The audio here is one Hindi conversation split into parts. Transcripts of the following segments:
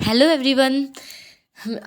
Hello everyone.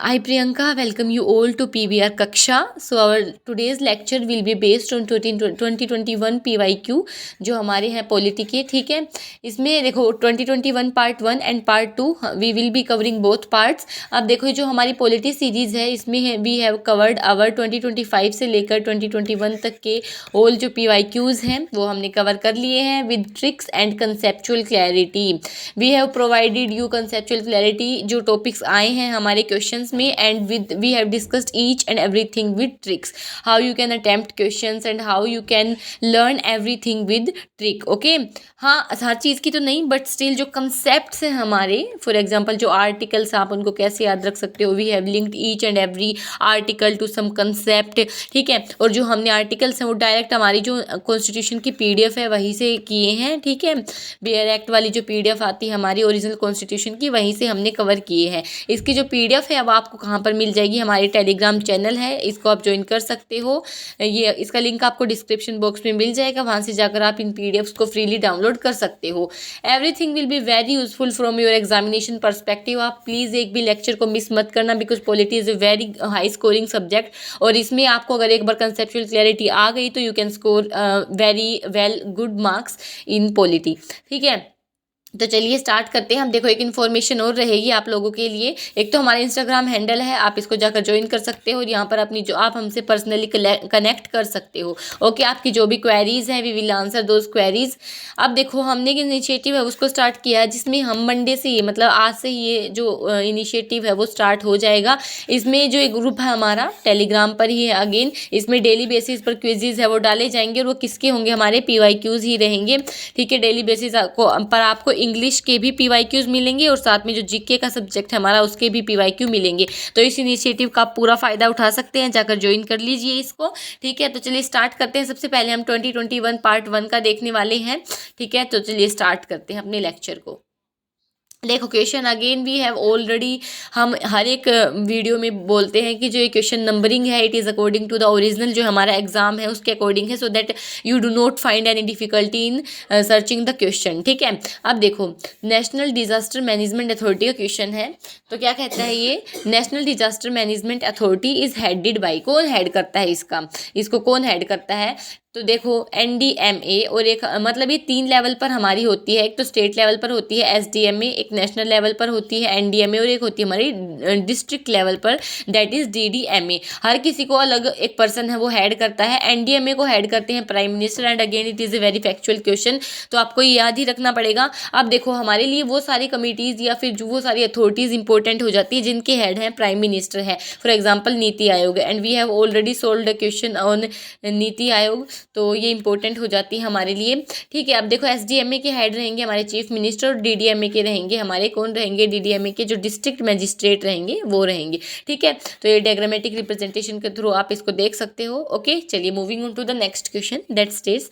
I Priyanka welcome you all to PBR Kaksha. So our today's lecture will be based on 2021 PYQ जो हमारे हैं पॉलिटी के, ठीक है। इसमें देखो 2021 part 1 and part 2 we will be covering both parts. अब देखो जो हमारी पॉलिटी सीरीज है इसमें है वी हैव कवर्ड आवर 2025 से लेकर 2021 तक के ऑल जो PYQs हैं वो हमने कवर कर लिए हैं with tricks and conceptual clarity. We have provided you conceptual clarity जो टॉपिक्स आए हैं हमारे क्वेश्चंस में and with we have discussed each and everything with tricks, how you can attempt questions and how you can learn everything with trick. Okay, हाँ हर चीज़ की तो नहीं बट स्टिल जो कंसेप्ट्स हैं हमारे, फॉर एग्जांपल जो आर्टिकल्स आप उनको कैसे याद रख सकते हो, we have linked each and every article to some concept, ठीक है। और जो हमने आर्टिकल्स हैं वो डायरेक्ट हमारी जो कॉन्स्टिट्यूशन की PDF है वहीं से किए हैं, ठीक है। बेयर एक्ट वाली जो PDF आती है हमारी ओरिजिनल कॉन्स्टिट्यूशन की वहीं से हमने कवर किए हैं। इसकी जो PDF है अब आपको कहाँ पर मिल जाएगी, हमारे टेलीग्राम चैनल है, इसको आप ज्वाइन कर सकते हो। ये इसका लिंक आपको डिस्क्रिप्शन बॉक्स में मिल जाएगा, वहाँ से जाकर आप इन PDFs को फ्रीली डाउनलोड कर सकते हो। Everything will be very useful from your examination perspective. आप प्लीज़ एक भी लेक्चर को मिस मत करना because polity is a very high scoring subject और इसमें आपको अगर एक बार कंसेप्चुअल क्लैरिटी आ गई तो you can score very well good marks in polity, ठीक है। तो चलिए स्टार्ट करते हैं। हम देखो एक इन्फॉर्मेशन और रहेगी आप लोगों के लिए। एक तो हमारा इंस्टाग्राम हैंडल है, आप इसको जाकर ज्वाइन कर सकते हो और यहाँ पर अपनी जो आप हमसे पर्सनली कनेक्ट कर सकते हो। ओके, आपकी जो भी क्वेरीज हैं we will answer those queries. अब देखो हमने एक इनिशिएटिव है उसको स्टार्ट किया है जिसमें हम मंडे से ये मतलब आज से ये जो इनिशिएटिव है वो स्टार्ट हो जाएगा। इसमें जो एक ग्रुप है हमारा टेलीग्राम पर ही है, अगेन इसमें डेली बेसिस पर क्विजेज है वो डाले जाएंगे और वो किसके होंगे, हमारे PYQs ही रहेंगे, ठीक है। डेली बेसिस पर आपको इंग्लिश के भी PYQs मिलेंगे और साथ में जो GK का सब्जेक्ट है हमारा उसके भी PYQ मिलेंगे। तो इस इनिशिएटिव का आप पूरा फ़ायदा उठा सकते हैं, जाकर ज्वाइन कर लीजिए इसको, ठीक है। तो चलिए स्टार्ट करते हैं। सबसे पहले हम 2021 पार्ट 1 का देखने वाले हैं, ठीक है। तो चलिए स्टार्ट करते हैं अपने लेक्चर को। देखो question again we have already, हम हर एक वीडियो में बोलते हैं कि जो ये क्वेश्चन नंबरिंग है it is according to the original जो हमारा एग्जाम है उसके अकॉर्डिंग है, so that you do not find any difficulty in searching the question, ठीक है। अब देखो नेशनल डिजास्टर मैनेजमेंट अथॉरिटी का क्वेश्चन है, तो क्या कहता है ये, National Disaster Management Authority is headed by, कौन हेड करता है इसको कौन हेड करता है। तो देखो NDMA और एक मतलब ये 3 लेवल पर हमारी होती है, एक तो स्टेट लेवल पर होती है SDMA, एक नेशनल लेवल पर होती है NDMA और एक होती है हमारी डिस्ट्रिक्ट लेवल पर दैट इज़ DDMA। हर किसी को अलग एक पर्सन है वो हेड करता है। NDMA को हेड करते हैं prime minister and again it is a very factual question, तो आपको ये याद ही रखना पड़ेगा। अब देखो हमारे लिए वो सारी कमिटीज़ या फिर जो वो सारी अथॉरिटीज़ इंपॉर्टेंट हो जाती है जिनके हेड हैं प्राइम मिनिस्टर है। For example NITI Aayog, and we have already solved a question on NITI Aayog, तो ये इंपॉर्टेंट हो जाती है हमारे लिए, ठीक है। अब देखो SDMA के हेड रहेंगे हमारे चीफ मिनिस्टर और DDMA के रहेंगे हमारे कौन रहेंगे, DDMA के जो डिस्ट्रिक्ट मजिस्ट्रेट रहेंगे वो रहेंगे, ठीक है। तो ये डायग्रामेटिक रिप्रेजेंटेशन के थ्रू आप इसको देख सकते हो। ओके, चलिए moving on to the next question that states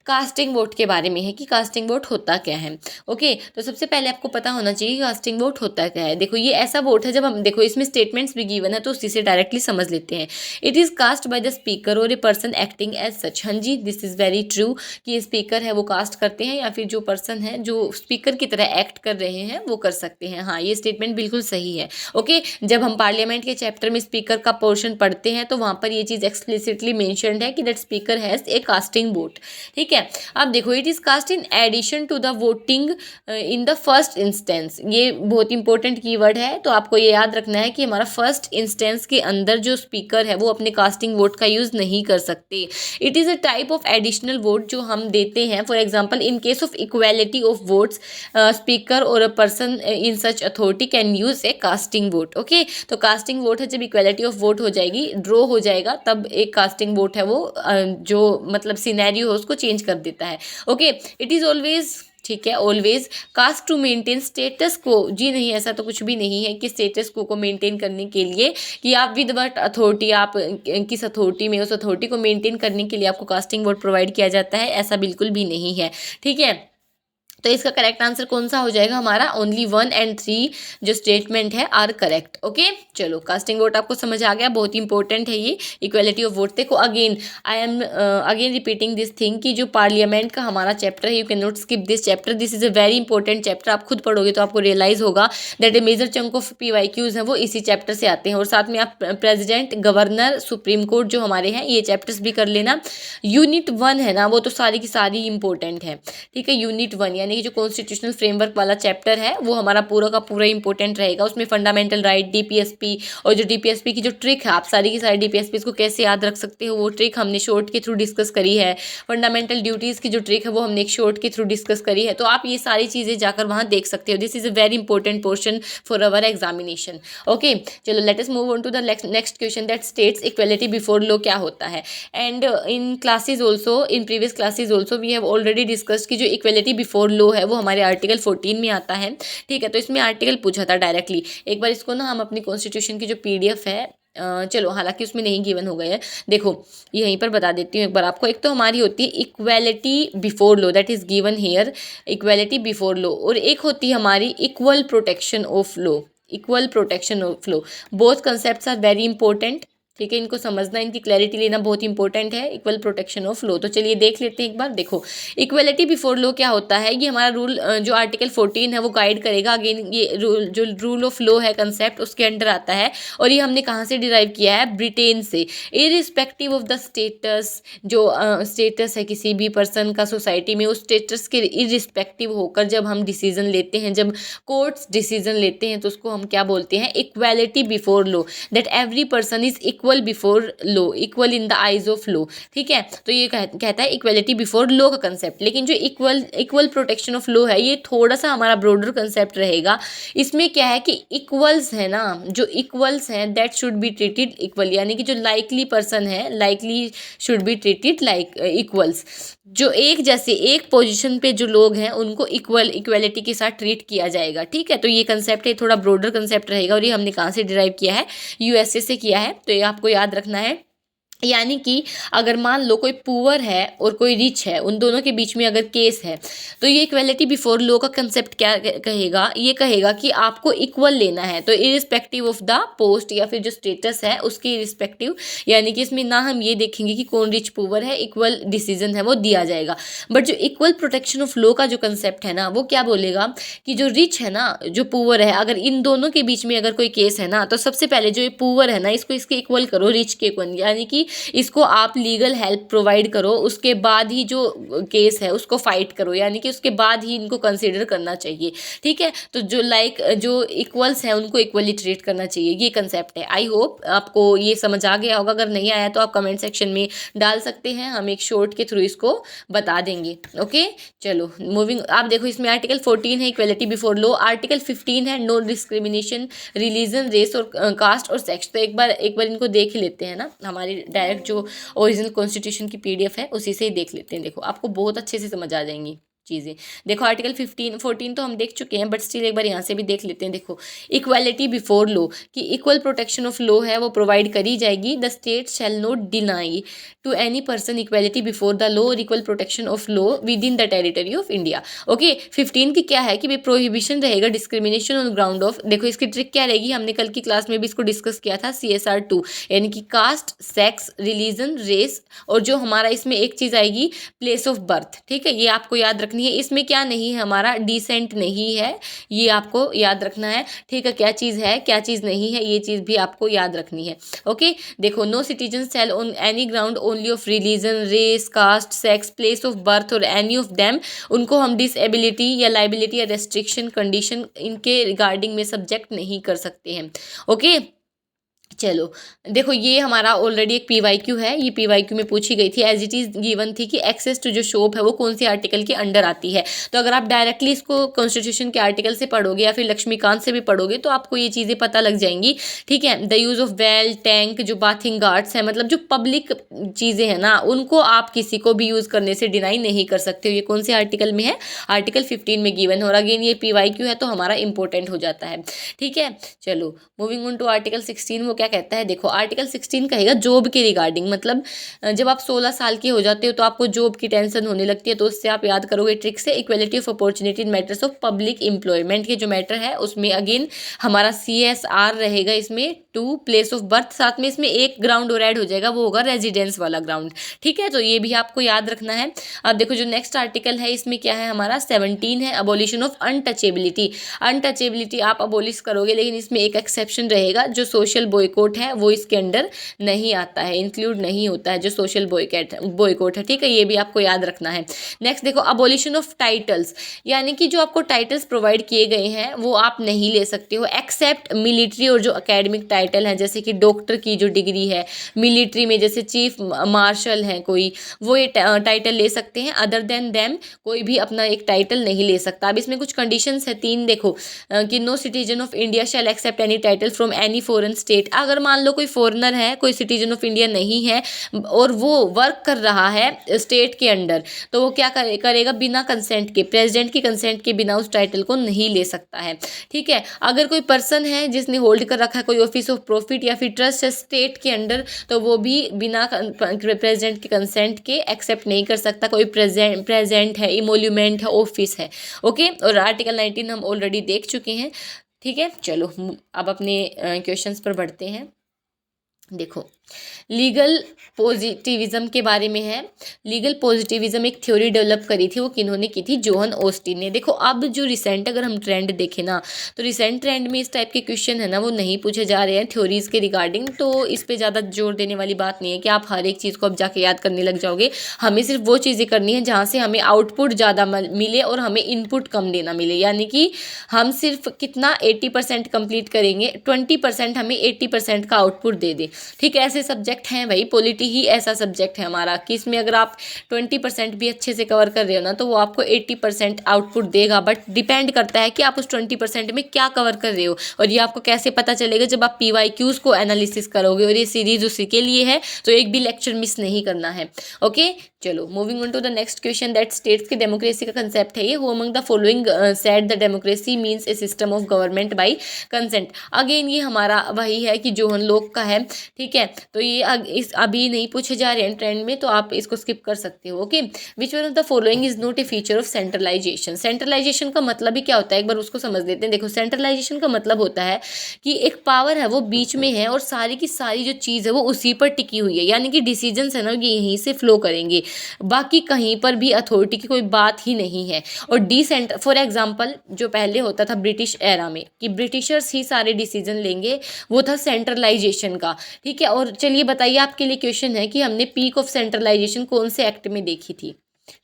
casting vote के बारे में है कि कास्टिंग वोट होता क्या है। ओके, तो सबसे पहले आपको पता होना चाहिए कास्टिंग वोट होता क्या है। देखो ये ऐसा वोट है जब हम देखो इसमें स्टेटमेंट्स भी गिवन है तो उसी से डायरेक्टली समझ लेते हैं। It is cast by the speaker or a person acting as such. हाँ जी, दिस इज़ वेरी ट्रू कि ये स्पीकर है वो कास्ट करते हैं या फिर जो पर्सन है जो स्पीकर की तरह एक्ट कर रहे हैं वो कर सकते हैं। हाँ, ये स्टेटमेंट बिल्कुल सही है। ओके, जब हम पार्लियामेंट के चैप्टर में स्पीकर का पोर्शन पढ़ते हैं तो वहाँ पर ये चीज़ एक्सप्लिसिटली मेंशन्ड है कि that speaker has a casting vote, ठीक है। अब देखो it is cast in addition to the voting in the first instance, ये बहुत इंपॉर्टेंट कीवर्ड है, तो आपको ये याद रखना है कि हमारा फर्स्ट इंस्टेंस के अंदर जो स्पीकर है वो अपने कास्टिंग वोट का यूज नहीं कर सकते। It is a type of additional vote जो हम देते हैं। For example in case of equality of votes speaker or a person in such authority can use a casting vote. Okay, तो कास्टिंग वोट है जब इक्वेलिटी ऑफ वोट हो जाएगी, ड्रॉ हो जाएगा, तब एक कास्टिंग वोट है वो जो मतलब सिनेरियो हो उसको चेंज कर देता है। ओके, इट इज़ ऑलवेज, ठीक है, always cast to maintain status quo. जी नहीं, ऐसा तो कुछ भी नहीं है कि स्टेटस को मेंटेन करने के लिए कि आप विद वट अथॉरिटी, आप किस अथॉरिटी में, उस अथॉरिटी को मेंटेन करने के लिए आपको कास्टिंग वोट प्रोवाइड किया जाता है, ऐसा बिल्कुल भी नहीं है, ठीक है। तो इसका करेक्ट आंसर कौन सा हो जाएगा हमारा, ओनली 1 and 3 जो स्टेटमेंट है आर करेक्ट। ओके, चलो कास्टिंग वोट आपको समझ आ गया, बहुत इंपॉर्टेंट है ये इक्वेलिटी ऑफ वोट। देखो again I am again repeating this thing कि जो पार्लियामेंट का हमारा चैप्टर है, you can not skip this chapter, this is a very important chapter. आप खुद पढ़ोगे तो आपको रियलाइज होगा that a major chunk of PYQs हैं वो इसी चैप्टर से आते हैं। और साथ में आप प्रेसिडेंट, गवर्नर, सुप्रीम कोर्ट जो हमारे हैं ये चैप्टर्स भी कर लेना। यूनिट 1 है ना, वो तो सारी की सारी इंपॉर्टेंट है, ठीक है। यूनिट 1 यानी कि जो कॉन्स्टिट्यूशनल फ्रेमवर्क वाला चैप्टर है वो हमारा पूरा का पूरा इंपॉर्टेंट रहेगा। उसमें फंडामेंटल राइट, DPSP, और जो DPSP की जो ट्रिक है, आप सारी की सारी DPSP को कैसे याद रख सकते हो वो ट्रिक हमने शॉर्ट के थ्रू डिस्कस करी है। फंडामेंटल ड्यूटीज़ की जो ट्रिक है वो हमने एक शॉर्ट के थ्रू डिस्कस करी है। तो आप ये सारी चीज़ें जाकर वहाँ देख सकते हो। This is a very important portion for our examination. Okay, चलो let us move on to the next question that states equality before law क्या होता है। And in classes also, in previous classes also we have already discussed कि जो इक्वेलिटी बिफोर लॉ है वो हमारे आर्टिकल 14 में आता है, ठीक है। तो इसमें आर्टिकल पूछा था डायरेक्टली। एक बार इसको ना हम अपनी कॉन्स्टिट्यूशन की जो PDF है, चलो हालांकि उसमें नहीं गिवन हो गए हैं, देखो यहीं पर बता देती हूँ एक बार आपको। एक तो हमारी होती है equality before law, that is given here, equality before law. और एक होती है हमारी equal protection of law, equal protection of law. Both concepts are very important, ठीक है। इनको समझना, इनकी क्लैरिटी लेना बहुत इंपॉर्टेंट है, इक्वल प्रोटेक्शन ऑफ लॉ। तो चलिए देख लेते हैं एक बार। देखो इक्वलिटी बिफोर लॉ क्या होता है, ये हमारा रूल जो आर्टिकल 14 है वो गाइड करेगा। अगेन ये रूल जो रूल ऑफ लॉ है कंसेप्ट उसके अंडर आता है। और ये हमने कहाँ से डिराइव किया है, ब्रिटेन से। इरिस्पेक्टिव ऑफ द स्टेटस, जो स्टेटस है किसी भी पर्सन का सोसाइटी में, उस स्टेटस के इरिस्पेक्टिव होकर जब हम डिसीजन लेते हैं, जब कोर्ट्स डिसीजन लेते हैं, तो उसको हम क्या बोलते हैं, equality before law. That every person is equal before law, equal in the eyes of law, ठीक है। तो ये कहता है इक्वलिटी बिफोर लॉ का कंसेप्ट। लेकिन जो इक्वल प्रोटेक्शन ऑफ लॉ है ये थोड़ा सा हमारा ब्रॉडर कंसेप्ट रहेगा। इसमें क्या है कि इक्वल्स है ना, जो इक्वल्स हैं that should be treated equal, यानी कि जो लाइकली पर्सन है, likely should be treated like equals. जो एक जैसे एक पोजीशन पे जो लोग हैं उनको इक्वलिटी के साथ ट्रीट किया जाएगा, ठीक है। तो ये कंसेप्ट है, थोड़ा ब्रॉडर कंसेप्ट रहेगा। और ये हमने कहाँ से डिराइव किया है, USA से किया है। तो ये आपको याद रखना है। यानी कि अगर मान लो कोई पुअर है और कोई रिच है, उन दोनों के बीच में अगर केस है, तो ये इक्वलिटी बिफोर लॉ का कंसेप्ट क्या कहेगा, ये कहेगा कि आपको इक्वल लेना है। तो इरिस्पेक्टिव ऑफ द पोस्ट या फिर जो स्टेटस है उसके इरिस्पेक्टिव, यानी कि इसमें ना हम ये देखेंगे कि कौन रिच पुअर है, इक्वल डिसीजन है वो दिया जाएगा। बट जो इक्वल प्रोटेक्शन ऑफ लॉ का जो कंसेप्ट है ना, वो क्या बोलेगा कि जो रिच है ना, जो पुअर है, अगर इन दोनों के बीच में अगर कोई केस है ना, तो सबसे पहले जो ये पुअर है ना इसको इसके इक्वल करो रिच के इक्वल, यानी कि इसको आप लीगल हेल्प प्रोवाइड करो। उसके बाद ही जो केस है उसको फाइट करो, यानी कि उसके बाद ही इनको कंसीडर करना चाहिए, ठीक है। तो जो जो इक्वल्स हैं उनको इक्वली ट्रीट करना चाहिए, ये कंसेप्ट है। आई होप आपको ये समझ आ गया होगा। अगर नहीं आया तो आप कमेंट सेक्शन में डाल सकते हैं, हम एक शॉर्ट के थ्रू इसको बता देंगे। ओके, चलो मूविंग। आप देखो इसमें आर्टिकल 14 है इक्वलिटी बिफोर लॉ, आर्टिकल 15 है नो डिस्क्रिमिनेशन रिलीजन, रेस और कास्ट और सेक्स। तो एक बार इनको देख ही लेते हैं ना, हमारी डायरेक्ट जो ओरिजिनल कॉन्स्टिट्यूशन की PDF है उसी से ही देख लेते हैं। देखो आपको बहुत अच्छे से समझ आ जाएंगी चीज़ें। देखो आर्टिकल 14 तो हम देख चुके हैं, बट स्टिल एक बार यहाँ से भी देख लेते हैं। देखो इक्वालिटी बिफोर लॉ की इक्वल प्रोटेक्शन ऑफ लॉ है वो प्रोवाइड करी जाएगी। The state shall not deny to any person equality before the law or equal protection of law within the territory of India. Okay, 15 की क्या है कि भाई प्रोहिबिशन रहेगा डिस्क्रिमिनेशन ऑन ग्राउंड ऑफ, देखो इसकी ट्रिक क्या रहेगी, हमने कल की क्लास में भी इसको डिस्कस किया था, CSR 2, यानी कि कास्ट, सेक्स, रिलीजन, रेस, और जो हमारा इसमें एक चीज़ आएगी प्लेस ऑफ बर्थ, ठीक है। ये आपको याद रखनी है। इसमें क्या नहीं है, हमारा डिसेंट नहीं है, ये आपको याद रखना है, ठीक है। क्या चीज़ है क्या चीज़ नहीं है, ये चीज़ भी आपको याद रखनी है। ओके, देखो no citizen shall on any ground only of religion, race, caste, sex, place of birth और एनी ऑफ देम, उनको हम डिसएबिलिटी या लाइबिलिटी या रेस्ट्रिक्शन कंडीशन इनके रिगार्डिंग में सब्जेक्ट नहीं कर सकते हैं। ओके, चलो देखो ये हमारा ऑलरेडी एक PYQ है, ये PYQ में पूछी गई थी, एज इट इज़ गिवन थी कि एक्सेस टू जो शॉप है वो कौन सी आर्टिकल के अंडर आती है। तो अगर आप डायरेक्टली इसको कॉन्स्टिट्यूशन के आर्टिकल से पढ़ोगे या फिर लक्ष्मीकांत से भी पढ़ोगे तो आपको ये चीज़ें पता लग जाएंगी, ठीक है। The use of well, tank, जो बाथिंग गार्ड्स है, मतलब जो पब्लिक चीज़ें हैं ना, उनको आप किसी को भी यूज़ करने से डिनाई नहीं कर सकते हो। ये कौन से आर्टिकल में है, आर्टिकल 15 में गिवन हो। और अगेन ये PYQ है तो हमारा इंपॉर्टेंट हो जाता है, ठीक है। चलो मूविंग ऑन टू आर्टिकल 16, वो क्या क्या कहता है, देखो आर्टिकल 16 कहेगा जॉब के रिगार्डिंग, मतलब जब आप 16 साल के हो जाते हो तो आपको जॉब की टेंशन होने लगती है, तो उससे आप याद करोगे ट्रिक से, equality of opportunity in matters of public employment के जो मैटर है उसमें अगेन हमारा CSR रहेगा इसमें, टू प्लेस ऑफ बर्थ, साथ में इसमें एक ग्राउंड और ऐड हो जाएगा, वो होगा रेजिडेंस वाला ग्राउंड। ठीक है, तो ये भी आपको याद रखना है। अब देखो जो नेक्स्ट आर्टिकल है इसमें क्या है हमारा 17 है, अबोलिशन ऑफ अनटचेबिलिटी। अनटचेबिलिटी आप अबोलिश करोगे, लेकिन इसमें एक एक्सेप्शन रहेगा, जो सोशल बॉयकॉट है वो इसके अंडर नहीं आता है, इंक्लूड नहीं होता है जो सोशल बॉयकॉट है। ठीक है, ये भी आपको याद रखना है। नेक्स्ट देखो अबोलिशन ऑफ टाइटल्स, यानी कि जो आपको टाइटल्स प्रोवाइड किए गए हैं वो आप नहीं ले सकते हो एक्सेप्ट मिलिट्री और जो अकेडमिक टाइटल है, जैसे कि डॉक्टर की जो डिग्री है, मिलिट्री में जैसे चीफ मार्शल है कोई, वो ये टाइटल ले सकते हैं, अदर देन देम कोई भी अपना एक टाइटल नहीं ले सकता। अब इसमें कुछ कंडीशंस है 3, देखो कि no citizen of India shall accept any title from any foreign state. अगर मान लो कोई फॉरेनर है, कोई सिटीजन ऑफ इंडिया नहीं है और वो वर्क कर रहा है स्टेट के अंडर, तो वो क्या करेगा, बिना कंसेंट के, प्रेसिडेंट की कंसेंट के बिना उस टाइटल को नहीं ले सकता है। ठीक है, अगर कोई पर्सन है जिसने होल्ड कर रखा है कोई ऑफिस ऑफ प्रॉफिट या फिर ट्रस्ट है स्टेट के अंडर, तो वो भी बिना प्रेसिडेंट के कंसेंट के एक्सेप्ट नहीं कर सकता, कोई प्रेजेंट है, इमोल्यूमेंट है, ऑफिस है। ओके, और आर्टिकल 19 हम ऑलरेडी देख चुके हैं। ठीक है, चलो अब अपने क्वेश्चंस पर बढ़ते हैं। देखो लीगल पॉजिटिविज्म के बारे में है। लीगल पॉजिटिविज्म एक थ्योरी डेवलप करी थी, वो किन्होंने की थी, जोहन ऑस्टिन ने। देखो अब जो रिसेंट अगर हम ट्रेंड देखें ना, तो रिसेंट ट्रेंड में इस टाइप के क्वेश्चन है ना वो नहीं पूछे जा रहे हैं थ्योरीज के रिगार्डिंग, तो इस पे ज़्यादा जोर देने वाली बात नहीं है कि आप हर एक चीज़ को अब जाके याद करने लग जाओगे। हमें सिर्फ वो चीज़ें करनी है जहाँ से हमें आउटपुट ज़्यादा मिले और हमें इनपुट कम देना मिले, यानी कि हम सिर्फ कितना 80% कंप्लीट करेंगे, 20% हमें 80% का आउटपुट दे दे। ठीक है, ऐसे सब्जेक्ट हैं भाई, पॉलिटी ही ऐसा सब्जेक्ट है हमारा कि इसमें अगर आप 20% भी अच्छे से कवर कर रहे हो ना, तो वो आपको 80% आउटपुट देगा। बट डिपेंड करता है कि आप उस 20% में क्या कवर कर रहे हो, और ये आपको कैसे पता चलेगा, जब आप PYQs को एनालिसिस करोगे, और ये सीरीज उसी के लिए है, तो एक भी लेक्चर मिस नहीं करना है। ओके, चलो moving on to the next question that states की डेमोक्रेसी का कंसेप्ट है ये, who among the following said the democracy means a system of government by consent. Again ये हमारा वही है कि जोहन लोक का है। ठीक है, तो ये इस अभी नहीं पूछे जा रहे हैं ट्रेंड में, तो आप इसको स्किप कर सकते हो। Okay, which one of the following is not a feature of centralisation. Centralisation का मतलब ही क्या होता है, एक बार उसको समझ लेते हैं। देखो सेंट्रलाइजेशन का मतलब होता है कि एक पावर है वो बीच में है और सारी की सारी जो चीज़ है वो उसी पर टिकी हुई है, यानी कि डिसीजंस है ना ये यहीं से फ्लो करेंगे, बाकी कहीं पर भी अथॉरिटी की कोई बात ही नहीं है। और फॉर एग्जाम्पल जो पहले होता था ब्रिटिश एरा में कि ब्रिटिशर्स ही सारे डिसीजन लेंगे, वो था सेंट्रलाइजेशन का। ठीक है, और चलिए बताइए आपके लिए क्वेश्चन है कि हमने पीक ऑफ सेंट्रलाइजेशन कौन से एक्ट में देखी थी।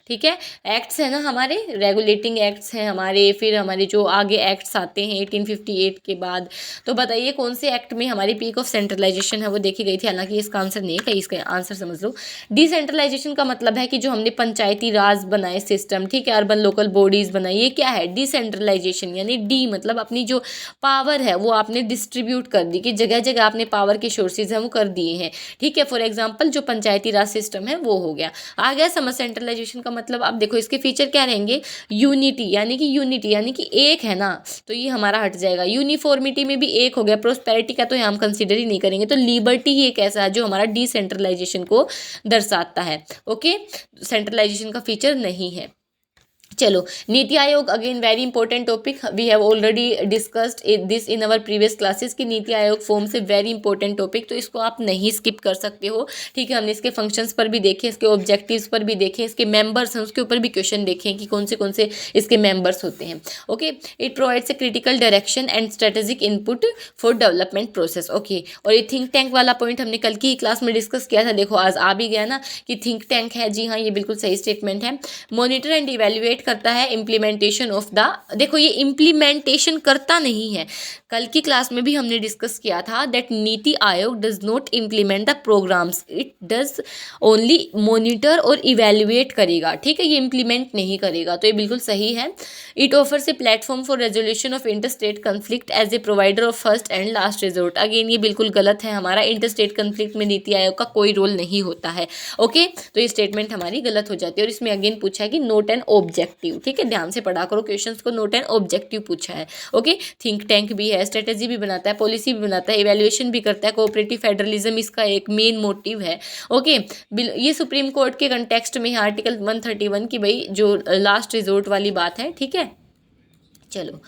ठीक है, एक्ट्स है ना हमारे, रेगुलेटिंग एक्ट्स हैं हमारे, फिर हमारे जो आगे एक्ट्स आते हैं 1858 के बाद, तो बताइए कौन से एक्ट में हमारी पीक ऑफ सेंट्रलाइजेशन है वो देखी गई थी। हालांकि इसका आंसर नहीं है, कहीं इसका आंसर समझ लो। डिसेंट्रलाइजेशन का मतलब है कि जो हमने पंचायती राज बनाए सिस्टम, ठीक है, अर्बन लोकल बॉडीज बनाई, ये क्या है डिसेंट्रलाइजेशन, यानी डी मतलब अपनी जो पावर है वो आपने डिस्ट्रीब्यूट कर दी, कि जगह जगह आपने पावर के सोर्सेज हैं वो कर दिए हैं। ठीक है, फॉर एग्जाम्पल जो पंचायती राज सिस्टम है वो हो गया। आ गया समझ सेंट्रलाइजेशन का मतलब। अब देखो इसके फीचर क्या रहेंगे, यूनिटी यानी कि एक है ना, तो ये हमारा हट जाएगा। यूनिफॉर्मिटी में भी एक हो गया, प्रोस्पेरिटी का तो हम कंसीडर ही नहीं करेंगे, तो लिबर्टी ही एक ऐसा है जो हमारा डिसेंट्रलाइजेशन को दर्शाता है। ओके, सेंट्रलाइजेशन का फीचर नहीं है। चलो NITI Aayog, again very important topic, we have already discussed this in our previous classes कि नीति आयोग फॉर्म से वेरी इंपॉर्टेंट टॉपिक, तो इसको आप नहीं स्किप कर सकते हो। ठीक है, हमने इसके फंक्शंस पर भी देखे, इसके ऑब्जेक्टिव्स पर भी देखे, इसके मेंबर्स हैं उसके ऊपर भी क्वेश्चन देखे कि कौन से इसके मेंबर्स होते हैं। Okay, it provides a critical direction and strategic input for development process. Okay, और ये थिंक टैंक वाला पॉइंट हमने कल की क्लास में डिस्कस किया था, देखो आज आ भी गया ना कि थिंक टैंक है। जी हाँ, ये बिल्कुल सही स्टेटमेंट है। मॉनिटर एंड इवेल्युएट करता है इम्प्लीमेंटेशन ऑफ द, देखो ये इम्प्लीमेंटेशन करता नहीं है, कल की क्लास में भी हमने डिस्कस किया था that NITI Aayog does not implement the programmes, it does only monitor और इवेल्युएट करेगा। ठीक है, ये इम्प्लीमेंट नहीं करेगा, तो ये बिल्कुल सही है। It offers a platform for resolution of inter state conflict as a provider of first and last resort. Again ये बिल्कुल गलत है, हमारा इंटर स्टेट कन्फ्लिक्ट में नीति आयोग का कोई रोल नहीं होता है। ओके, तो ये स्टेटमेंट हमारी गलत हो जाती है। और इसमें अगेन पूछा है कि नोट एंड ऑब्जेक्टिव, ठीक है, ध्यान से पढ़ा करो क्वेश्चंस को, नोट एंड ऑब्जेक्टिव पूछा है। ओके, थिंक टैंक भी है, है, स्ट्रेटेजी भी बनाता है, पॉलिसी भी बनाता है, इवैल्यूएशन भी करता है, कोऑपरेटिव फेडरलिज्म इसका एक मेन मोटिव है। ओके, ये सुप्रीम कोर्ट के कंटेक्स्ट में है आर्टिकल 131 की भाई जो लास्ट रिजोर्ट वाली बात है, ठीक है। चलो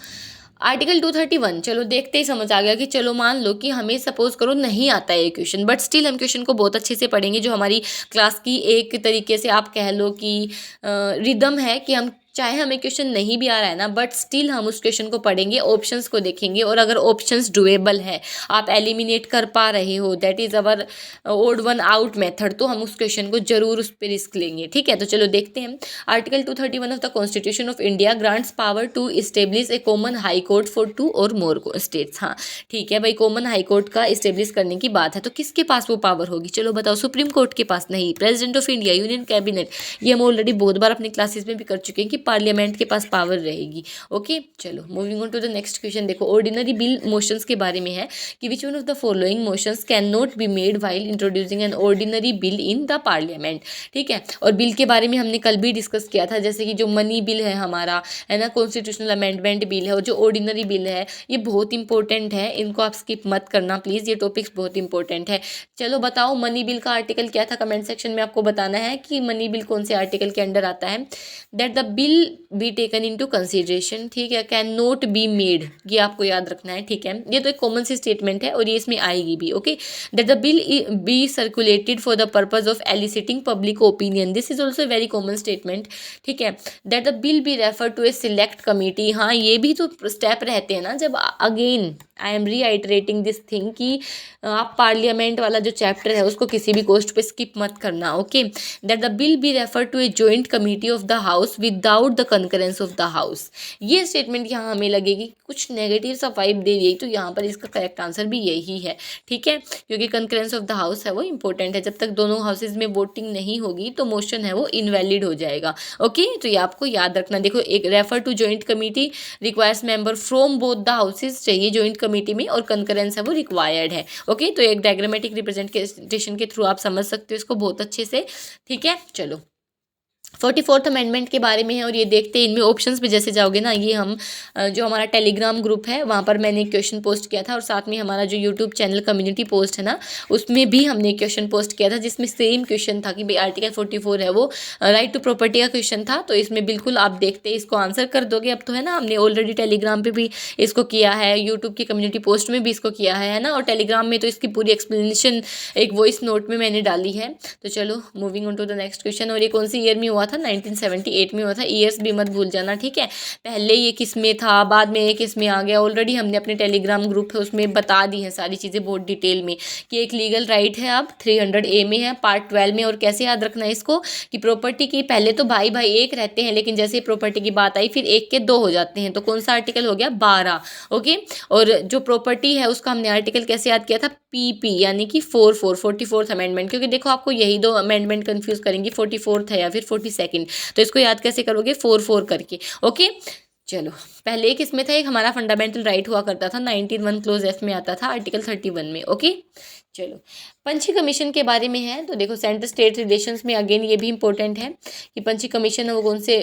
आर्टिकल 231, चलो देखते ही समझ आ गया कि चलो मान लो कि हमें सपोज करो नहीं आता है ये क्वेश्चन, बट स्टिल हम क्वेश्चन को बहुत अच्छे से पढ़ेंगे। जो हमारी क्लास की एक तरीके से आप कह लो कि रिदम है कि हम चाहे हमें क्वेश्चन नहीं भी आ रहा है ना, बट स्टिल हम उस क्वेश्चन को पढ़ेंगे, ऑप्शंस को देखेंगे, और अगर ऑप्शंस डुएबल है, आप एलिमिनेट कर पा रहे हो, that is our odd one out method, तो हम उस क्वेश्चन को जरूर उस पर रिस्क लेंगे, ठीक है। तो चलो देखते हैं। Article 231 of the constitution of India grants power to establish a common high court for 2 और मोर स्टेट्स। हाँ ठीक है भाई, कॉमन हाई कोर्ट का इस्टेब्लिश करने की बात है, तो किसके पास वो पावर होगी? चलो बताओ, सुप्रीम कोर्ट के पास नहीं, president of India, union cabinet, ये हम ऑलरेडी बहुत बार अपनी क्लासेस में भी कर चुके हैं कि पार्लियामेंट के पास पावर रहेगी। ओके चलो moving on to the next question. देखो ऑर्डिनरी बिल मोशंस के बारे में है कि which one of the following motions can not be made while introducing an ordinary bill in the parliament, ठीक है। और बिल के बारे में हमने कल भी डिस्कस किया था, जैसे कि जो मनी बिल है हमारा, है ना, कॉन्स्टिट्यूशनल अमेंडमेंट बिल है, और जो ऑर्डिनरी बिल है, ये बहुत इंपॉर्टेंट है, इनको आप स्किप मत करना प्लीज़, ये टॉपिक्स बहुत इंपॉर्टेंट है। चलो बताओ मनी बिल का आर्टिकल क्या था, कमेंट सेक्शन में आपको बताना है कि मनी बिल कौन से आर्टिकल के अंडर आता है। That the bill be taken into consideration, ठीक है, कैन नॉट बी मेड, ये आपको याद रखना है, ठीक है। ये तो एक कॉमन सी स्टेटमेंट है और ये इसमें आएगी भी। Okay, that the bill be circulated for the purpose of eliciting public opinion, this is also very common statement, ठीक है। That the bill be refer to a select committee, हाँ ये भी तो स्टेप रहते हैं ना, जब again I am reiterating this thing कि आप पार्लियामेंट वाला जो चैप्टर है उसको किसी भी कोस्ट पे स्किप मत करना। Okay, that the bill be refer to a joint committee of the house without the concurrence of the house, ये स्टेटमेंट यहाँ हमें लगेगी कुछ नेगेटिव सा वाइब दे रही है, तो यहाँ पर इसका करेक्ट आंसर भी यही है, ठीक है, क्योंकि कंकरेंस ऑफ द हाउस है वो इंपॉर्टेंट है, जब तक दोनों हाउसेज में वोटिंग नहीं होगी तो मोशन है वो इनवैलिड हो जाएगा। ओके, तो ये आपको याद रखना। देखो एक refer to joint committee requires member from both the houses चाहिए जॉइंट कमिटी में, और कंकरेंस है वो रिक्वायर्ड है। ओके, तो एक डायग्रामेटिक रिप्रेजेंटेशन के थ्रू आप समझ सकते हो इसको बहुत अच्छे से, ठीक है। चलो 44th अमेंडमेंट के बारे में है, और ये देखते हैं इनमें ऑप्शंस पे जैसे जाओगे ना, ये हम जो हमारा टेलीग्राम ग्रुप है वहाँ पर मैंने क्वेश्चन पोस्ट किया था, और साथ में हमारा जो यूट्यूब चैनल कम्युनिटी पोस्ट है ना उसमें भी हमने क्वेश्चन पोस्ट किया था, जिसमें सेम क्वेश्चन था कि भाई आर्टिकल 44 है वो राइट टू प्रॉपर्टी का क्वेश्चन था। तो इसमें बिल्कुल आप देखते इसको आंसर कर दोगे अब तो, है ना। हमने ऑलरेडी टेलीग्राम पर भी इसको किया है, यूट्यूब की कम्युनिटी पोस्ट में भी इसको किया है ना, और टेलीग्राम में तो इसकी पूरी एक्सप्लेनेशन एक वॉइस नोट में मैंने डाली है। तो चलो moving on to the next question, और ये कौन सी ईयर में हुआ था? 1978 में हुआ था। ईयर्स भी मत भूल जाना, ठीक है। पहले ये किस में था, बाद में ये किस में आ गया, ऑलरेडी हमने अपने टेलीग्राम ग्रुप है उसमें बता दी है सारी चीज़ें बहुत डिटेल में, कि एक लीगल राइट है अब 300A में है पार्ट 12 में। और कैसे याद रखना है इसको कि प्रॉपर्टी की पहले तो भाई भाई एक रहते हैं, लेकिन जैसे प्रॉपर्टी की बात आई फिर एक के दो हो जाते हैं, तो कौन सा आर्टिकल हो गया? 12। ओके, और जो प्रॉपर्टी है उसका हमने आर्टिकल कैसे याद किया था? PP, यानी कि 44th अमेंडमेंट, क्योंकि देखो आपको यही दो अमेंडमेंट कंफ्यूज करेंगी, 44th है या फिर 42nd, तो इसको याद कैसे करोगे? 4 करके। ओके चलो, पहले एक इसमें था, एक हमारा फंडामेंटल राइट हुआ करता था 19(1) क्लोज F में आता था आर्टिकल 31 में। ओके चलो, पंछी कमीशन के बारे में है। तो देखो सेंटर स्टेट रिलेशंस में अगेन ये भी इंपॉर्टेंट है कि पंछी कमीशन है वो कौन से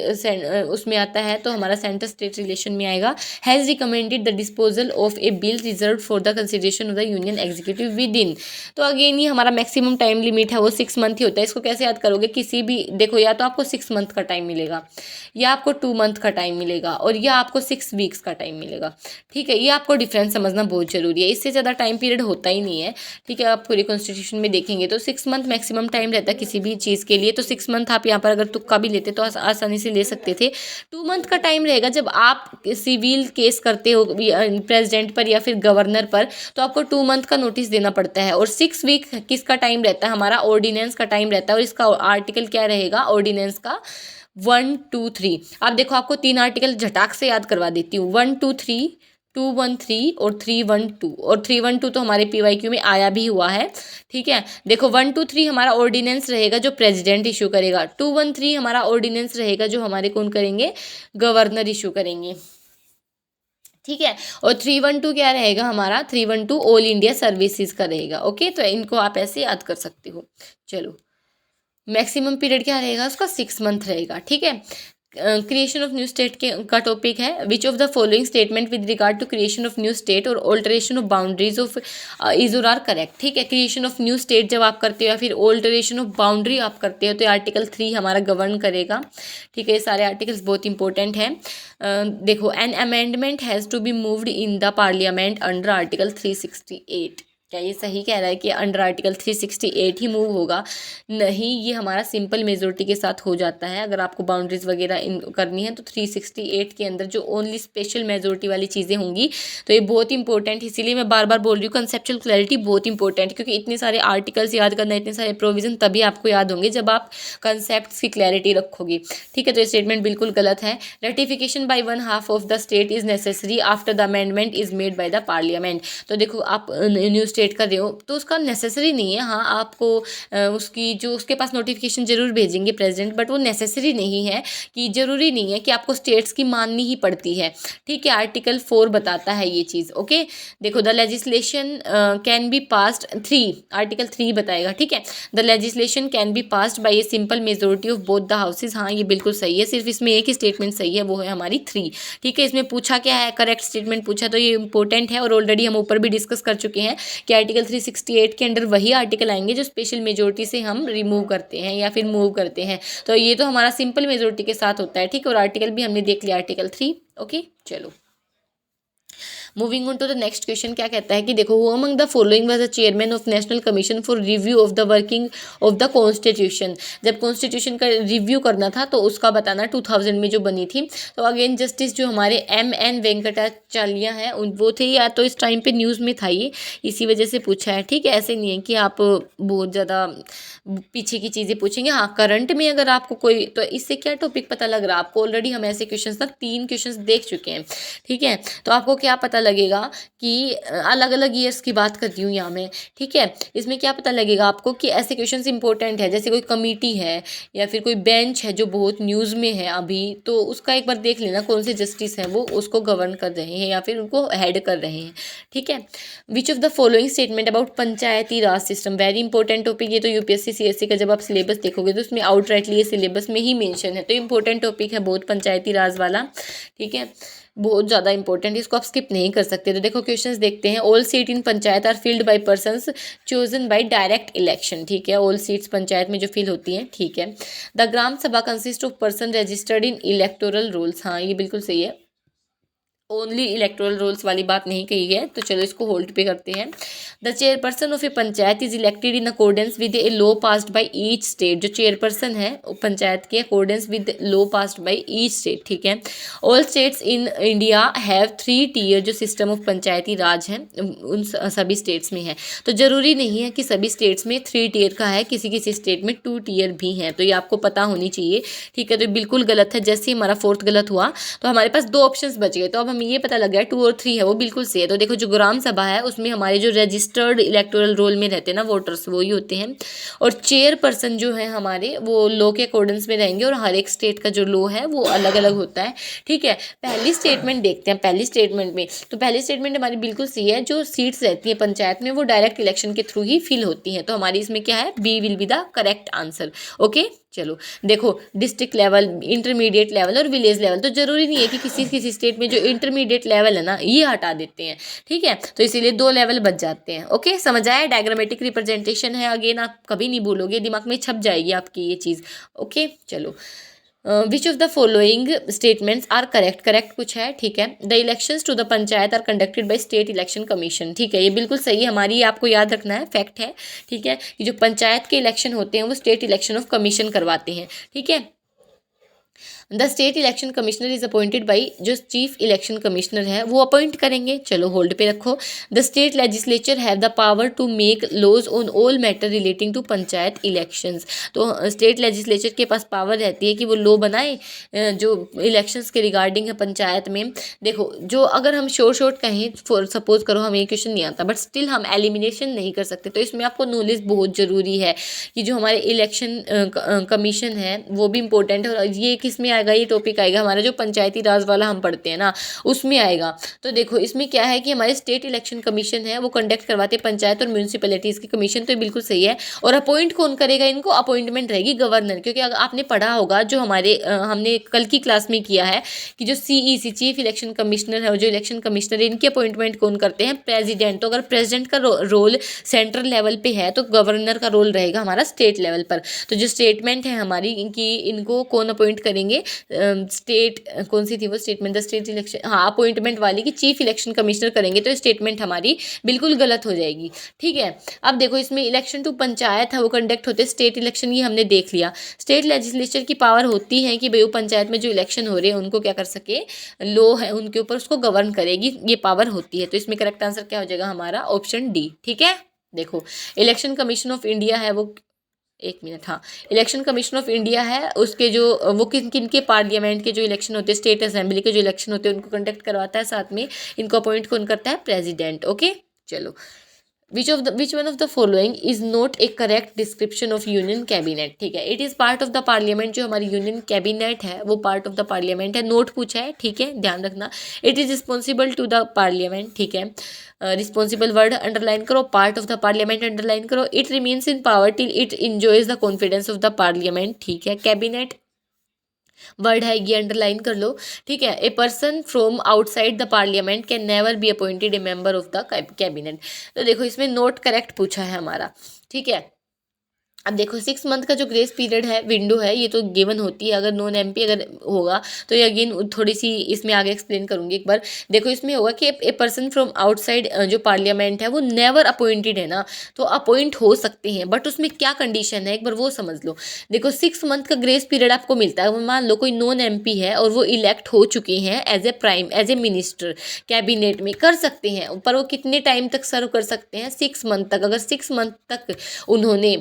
उसमें आता है, तो हमारा सेंटर स्टेट रिलेशन में आएगा। Has recommended the disposal of A bill reserve for the consideration of the union executive with in, तो अगेन ये हमारा मैक्सिमम टाइम लिमिट है वो 6 मंथ ही होता है। इसको कैसे याद करोगे? किसी भी देखो, या तो आपको 6 मंथ का टाइम मिलेगा, या आपको 2 मंथ का टाइम मिलेगा, और या आपको 6 वीक्स का टाइम मिलेगा, ठीक है। ये आपको डिफरेंस समझना बहुत जरूरी है, इससे ज़्यादा टाइम पीरियड होता ही नहीं है, ठीक है। आप पूरी कॉन्स्टिट्यूशन में देखेंगे तो 6 मंथ मैक्सिमम टाइम रहता है किसी भी चीज़ के लिए, तो 6 मंथ आप यहाँ पर अगर तुक्का भी लेते तो आसानी से ले सकते थे। 2 मंथ का टाइम रहेगा जब आप सिविल केस करते हो प्रेसिडेंट पर या फिर गवर्नर पर, तो आपको 2 मंथ का नोटिस देना पड़ता है। और 6 वीक किसका टाइम रहता है? हमारा ऑर्डिनेंस का टाइम रहता है, और इसका आर्टिकल क्या रहेगा ऑर्डिनेंस का? 1, 2, 3। अब देखो आपको 3 आर्टिकल झटाक से याद करवा देती हूँ, 1, 2, 3, 213 और 312, और 312 तो हमारे PYQ में आया भी हुआ है, ठीक है। देखो 123 हमारा ऑर्डिनेंस रहेगा जो प्रेसिडेंट इशू करेगा, 213 हमारा ऑर्डिनेंस रहेगा जो हमारे कौन करेंगे? गवर्नर इशू करेंगे, ठीक है। और 312 क्या रहेगा हमारा? 312 ऑल इंडिया सर्विसेज का रहेगा। ओके, तो इनको आप ऐसे याद कर सकते हो। चलो, मैक्सिमम पीरियड क्या रहेगा उसका? 6 मंथ रहेगा, ठीक है। क्रिएशन ऑफ न्यू स्टेट के का टॉपिक है। Which of the following statement with regard to creation of new state or alteration of boundaries of is or are correct. ठीक है, क्रिएशन ऑफ न्यू स्टेट जब आप करते हो या फिर ऑल्टरेशन ऑफ बाउंड्री आप करते हो तो आर्टिकल 3 हमारा गवर्न करेगा। ठीक है, ये सारे आर्टिकल्स बहुत इंपॉर्टेंट हैं। देखो, an amendment has to be moved in the parliament under article 368। क्या ये सही कह रहा है कि अंडर आर्टिकल 368 ही मूव होगा? नहीं, ये हमारा सिंपल मेजोरिटी के साथ हो जाता है। अगर आपको बाउंड्रीज वगैरह करनी है तो 368 के अंदर जो ओनली स्पेशल मेजोरिटी वाली चीज़ें होंगी, तो ये बहुत इंपॉर्टेंट, इसीलिए मैं बार बार बोल रही हूँ कंसेप्चुअल क्लैरिटी बहुत इंपॉर्टेंट, क्योंकि इतने सारे आर्टिकल्स याद करना, इतने सारे प्रोविजन तभी आपको याद होंगे जब आप कंसेप्ट की क्लैरिटी रखोगे। ठीक है, तो ये स्टेटमेंट बिल्कुल गलत है। Ratification by 1/2 of the state is necessary after the amendment is made by the parliament. तो देखो, आप न्यू स्टेट कर रहे हो तो उसका नेसेसरी नहीं है। हाँ, आपको उसकी जो उसके पास नोटिफिकेशन जरूर भेजेंगे प्रेसिडेंट, बट वो नेसेसरी नहीं है, कि जरूरी नहीं है कि आपको स्टेट्स की माननी ही पड़ती है। ठीक है, आर्टिकल 4 बताता है ये चीज़। ओके, देखो, the legislation can be passed 3, article 3 बताएगा। ठीक है, the legislation can be passed by a simple majority of both the houses. हाँ, ये बिल्कुल सही है, सिर्फ इसमें एक ही स्टेटमेंट सही है, वो है हमारी 3। ठीक है, इसमें पूछा क्या है, करेक्ट स्टेटमेंट पूछा, तो ये इंपॉर्टेंट है और ऑलरेडी हम ऊपर भी डिस्कस कर चुके हैं कि आर्टिकल 368 के अंडर वही आर्टिकल आएंगे जो स्पेशल मेजोरिटी से हम रिमूव करते हैं या फिर मूव करते हैं। तो ये तो हमारा सिंपल मेजोरिटी के साथ होता है। ठीक है, और आर्टिकल भी हमने देख लिया, आर्टिकल 3। ओके, चलो moving on to the next question. क्या कहता है कि देखो, who among the following was the chairman of national commission for review of the working of the constitution. जब कॉन्स्टिट्यूशन का रिव्यू करना था तो उसका बताना 2000 में जो बनी थी। तो अगेन जस्टिस जो हमारे MN वेंकटाचार्य हैं वो थे, या तो इस टाइम पे न्यूज़ में था ये, इसी वजह से पूछा है। ठीक है, ऐसे नहीं है कि आप बहुत ज़्यादा पीछे की चीज़ें पूछेंगे। हाँ, करंट में अगर आपको कोई, तो इससे क्या टॉपिक पता लग रहा है आपको? ऑलरेडी हम ऐसे क्वेश्चन ना 3 क्वेश्चन देख चुके हैं। ठीक है, तो आपको क्या पता लगेगा कि अलग अलग ईयर्स की बात कर रही हूँ यहाँ में। ठीक है, इसमें क्या पता लगेगा आपको कि ऐसे क्वेश्चंस इंपॉर्टेंट है, जैसे कोई कमेटी है या फिर कोई बेंच है जो बहुत न्यूज़ में है अभी, तो उसका एक बार देख लेना कौन से जस्टिस हैं वो उसको गवर्न कर रहे हैं या फिर उनको हेड कर रहे हैं। ठीक है, which of the following statement about Panchayati Raj system, very important topic. ये तो UPSC CSC का जब आप सिलेबस देखोगे तो उसमें आउटराइटली ये सिलेबस में ही मेंशन है, तो इंपॉर्टेंट टॉपिक है बहुत पंचायती राज वाला। ठीक है, बहुत ज़्यादा इंपॉर्टेंट, इसको आप स्किप नहीं कर सकते। तो देखो क्वेश्चंस देखते हैं। All seat in panchayat are filled by persons chosen by direct election. ठीक है, ऑल सीट्स पंचायत में जो फिल होती हैं। ठीक है, the Gram Sabha consist of person registered in electoral rolls. हाँ, ये बिल्कुल सही है, ओनली इलेक्टोरल रोल्स वाली बात नहीं कही है, तो चलो इसको होल्ड पे करते हैं। The chairperson of a panchayat is elected in accordance with a law passed by each state. जो चेयरपर्सन है पंचायत के accordance with law passed by each state. ठीक है, all states in India have 3 tier जो सिस्टम ऑफ पंचायती राज है उन सभी स्टेट्स में है। तो जरूरी नहीं है कि सभी स्टेट्स में 3 टियर का है, किसी किसी स्टेट में 2 टियर भी हैं, तो ये आपको पता होनी चाहिए। ठीक है, तो बिल्कुल गलत है। जैसे ही हमारा 4th गलत हुआ तो हमारे पास 2 ऑप्शंस बच गए, तो अब ये पता लग गया 2 और 3 है वो बिल्कुल सही है। तो देखो, जो ग्राम सभा है उसमें हमारे जो रजिस्टर्ड इलेक्टोरल रोल में रहते हैं ना वोटर्स, वो ही होते हैं, और चेयरपर्सन जो है हमारे वो लॉ के अकॉर्डेंस में रहेंगे, और हर एक स्टेट का जो लॉ है वो अलग अलग होता है। ठीक है, पहली स्टेटमेंट देखते हैं। पहली स्टेटमेंट में, तो पहली स्टेटमेंट हमारी बिल्कुल सही है, जो सीट्स रहती है पंचायत में वो डायरेक्ट इलेक्शन के थ्रू ही फिल होती हैं, तो हमारी इसमें क्या है, B will be the correct answer. Okay, चलो देखो, डिस्ट्रिक्ट लेवल, इंटरमीडिएट लेवल और विलेज लेवल, तो जरूरी नहीं है कि किसी किसी स्टेट में जो इंटरमीडिएट लेवल है ना ये हटा देते हैं। ठीक है, तो इसीलिए 2 लेवल बच जाते हैं। ओके, समझ आया? डायग्रामेटिक रिप्रेजेंटेशन है, अगेन आप कभी नहीं भूलोगे, दिमाग में छप जाएगी आपकी ये चीज़। ओके, चलो, which of the following statements are correct, correct कुछ है। ठीक है, the elections to the panchayat are conducted by state election commission. ठीक है, ये बिल्कुल सही है, हमारी ये आपको याद रखना है, फैक्ट है। ठीक है, कि जो पंचायत के इलेक्शन होते हैं वो स्टेट इलेक्शन ऑफ कमीशन करवाते हैं। ठीक है, the state election commissioner is appointed by, जो चीफ इलेक्शन कमिश्नर है वो अपॉइंट करेंगे। चलो होल्ड पे रखो। The state legislature have the power to make laws on all matter relating to panchayat elections. तो स्टेट लेजिस्लेचर के पास पावर रहती है कि वो लॉ बनाए जो इलेक्शंस के रिगार्डिंग है पंचायत में। देखो, जो अगर हम शॉर्ट कहें, फॉर सपोज करो हमें क्वेश्चन नहीं आता बट स्टिल हम एलिमिनेशन नहीं कर सकते, तो इसमें आपको नॉलेज बहुत ज़रूरी है कि जो हमारे इलेक्शन कमीशन है वो भी इम्पोर्टेंट है, और ये किस किस में आएगा, ये टॉपिक आएगा हमारा जो पंचायती राज वाला हम पढ़ते हैं ना, उसमें आएगा। तो देखो इसमें क्या है कि हमारे स्टेट इलेक्शन कमीशन है वो कंडक्ट करवाते हैं पंचायत और म्यूनसिपैलिटीज़ की कमीशन, तो बिल्कुल सही है। और अपॉइंट कौन करेगा इनको, अपॉइंटमेंट रहेगी गवर्नर, क्योंकि अगर आपने पढ़ा होगा जो हमारे हमने कल की क्लास में किया है कि जो CEC चीफ इलेक्शन कमिश्नर है और जो इलेक्शन कमिश्नर है इनकी अपॉइंटमेंट कौन करते हैं, प्रेसिडेंट। तो अगर प्रेसिडेंट का रोल सेंट्रल लेवल पे है तो गवर्नर का रोल रहेगा हमारा स्टेट लेवल पर। तो जो स्टेटमेंट है हमारी इनकी, इनको कौन अपॉइंट करेंगे, स्टेट कौन सी थी वो स्टेटमेंट, द स्टेट इलेक्शन, हाँ अपॉइंटमेंट वाली की चीफ इलेक्शन कमिश्नर करेंगे, तो स्टेटमेंट हमारी बिल्कुल गलत हो जाएगी। ठीक है, अब देखो इसमें इलेक्शन टू पंचायत है वो कंडक्ट होते हैं, स्टेट इलेक्शन ये हमने देख लिया। स्टेट लेजिस्लेचर की पावर होती है कि भाई वो पंचायत में जो इलेक्शन हो रहे हैं उनको क्या कर सके, लॉ है उनके ऊपर उसको गवर्न करेगी, ये पावर होती है। तो इसमें करेक्ट आंसर क्या हो जाएगा हमारा, ऑप्शन डी। ठीक है, देखो इलेक्शन कमीशन ऑफ इंडिया है वो, एक मिनट, हाँ इलेक्शन कमीशन ऑफ इंडिया है, उसके जो वो किन किन के पार्लियामेंट के जो इलेक्शन होते हैं, स्टेट असेंबली के जो इलेक्शन होते हैं उनको कंडक्ट करवाता है, साथ में इनको अपॉइंट कौन करता है, प्रेसिडेंट। ओके चलो, which one of the following is not a correct description of union cabinet. ठीक है, it is part of the parliament, जो हमारी यूनियन कैबिनेट है वो पार्ट ऑफ द पार्लियामेंट है, नोट पूछा है, ठीक है ध्यान रखना। It is responsible to the parliament, ठीक है, रिस्पॉन्सिबल वर्ड अंडरलाइन करो, part of the parliament underline करो, it remains in power till it enjoys the confidence of the parliament, ठीक है, कैबिनेट वर्ड है ये अंडरलाइन कर लो। ठीक है, a person from outside the parliament can never be appointed A member of the cabinet. तो देखो इसमें नोट करेक्ट पूछा है हमारा। ठीक है, अब देखो 6 मंथ का जो ग्रेस पीरियड है, विंडो है, ये तो गिवन होती है। अगर नॉन MP अगर होगा तो ये अगेन थोड़ी सी इसमें आगे एक्सप्लेन करूंगी एक बार। देखो इसमें होगा कि ए पर्सन फ्रॉम आउटसाइड जो पार्लियामेंट है वो नेवर अपॉइंटेड है ना, तो अपॉइंट हो सकते हैं, बट उसमें क्या कंडीशन है एक बार वो समझ लो। देखो 6 मंथ का ग्रेस पीरियड आपको मिलता है, मान लो कोई नॉन MP है और वो इलेक्ट हो चुके हैं एज ए मिनिस्टर, कैबिनेट में कर सकते हैं, पर वो कितने टाइम तक सर्व कर सकते हैं, 6 मंथ तक। अगर 6 मंथ तक उन्होंने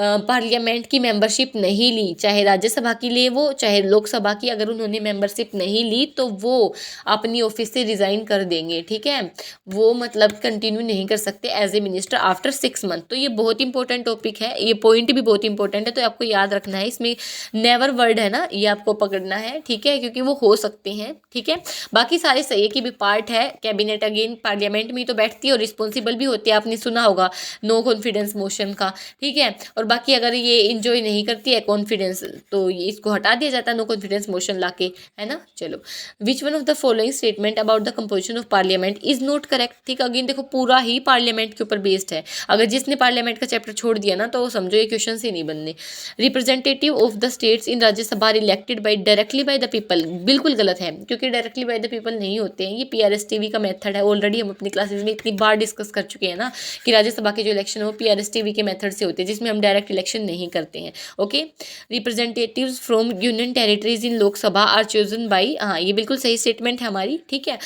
पार्लियामेंट की मेंबरशिप नहीं ली, चाहे राज्यसभा की ले वो चाहे लोकसभा की, अगर उन्होंने मेंबरशिप नहीं ली तो वो अपनी ऑफिस से रिज़ाइन कर देंगे। ठीक है, वो मतलब कंटिन्यू नहीं कर सकते as a minister after 6 month. तो ये बहुत इंपॉर्टेंट टॉपिक है, ये पॉइंट भी बहुत इंपॉर्टेंट है, तो आपको याद रखना है। इसमें नेवर वर्ड है ना, ये आपको पकड़ना है, ठीक है, क्योंकि वो हो सकते हैं। ठीक है, बाकी सारे सही है कि भी पार्ट है कैबिनेट, अगेन पार्लियामेंट में ही तो बैठती है और रिस्पॉन्सिबल भी होती है, आपने सुना होगा नो कॉन्फिडेंस मोशन का। ठीक है, और बाकी अगर ये इंजॉय नहीं करती है कॉन्फिडेंस तो ये इसको हटा दिया जाता है, नो कॉन्फिडेंस मोशन लाके, है ना। चलो, which one of the following statement about the composition of parliament is not correct. ठीक, अगेन देखो पूरा ही पार्लियामेंट के ऊपर बेस्ड है, अगर जिसने पार्लियामेंट का चैप्टर छोड़ दिया ना तो समझो ये क्वेश्चन ही नहीं बनने। Representative of the states in Rajya Sabha elected by directly by the people, बिल्कुल गलत है, क्योंकि डायरेक्टली बाय द पीपल नहीं होते हैं, ये PRSTV का मेथड है। ऑलरेडी हम अपनी क्लासेस में इतनी बार डिस्कस कर चुके हैं ना कि राज्यसभा के जो इलेक्शन है वो PRSTV के मेथड से होते हैं, जिसमें हम डायरेक्ट इलेक्शन नहीं करते हैं। Okay, representatives from union territories in Lok Sabha are chosen by, हाँ ये बिल्कुल सही स्टेटमेंट है हमारी। ठीक है,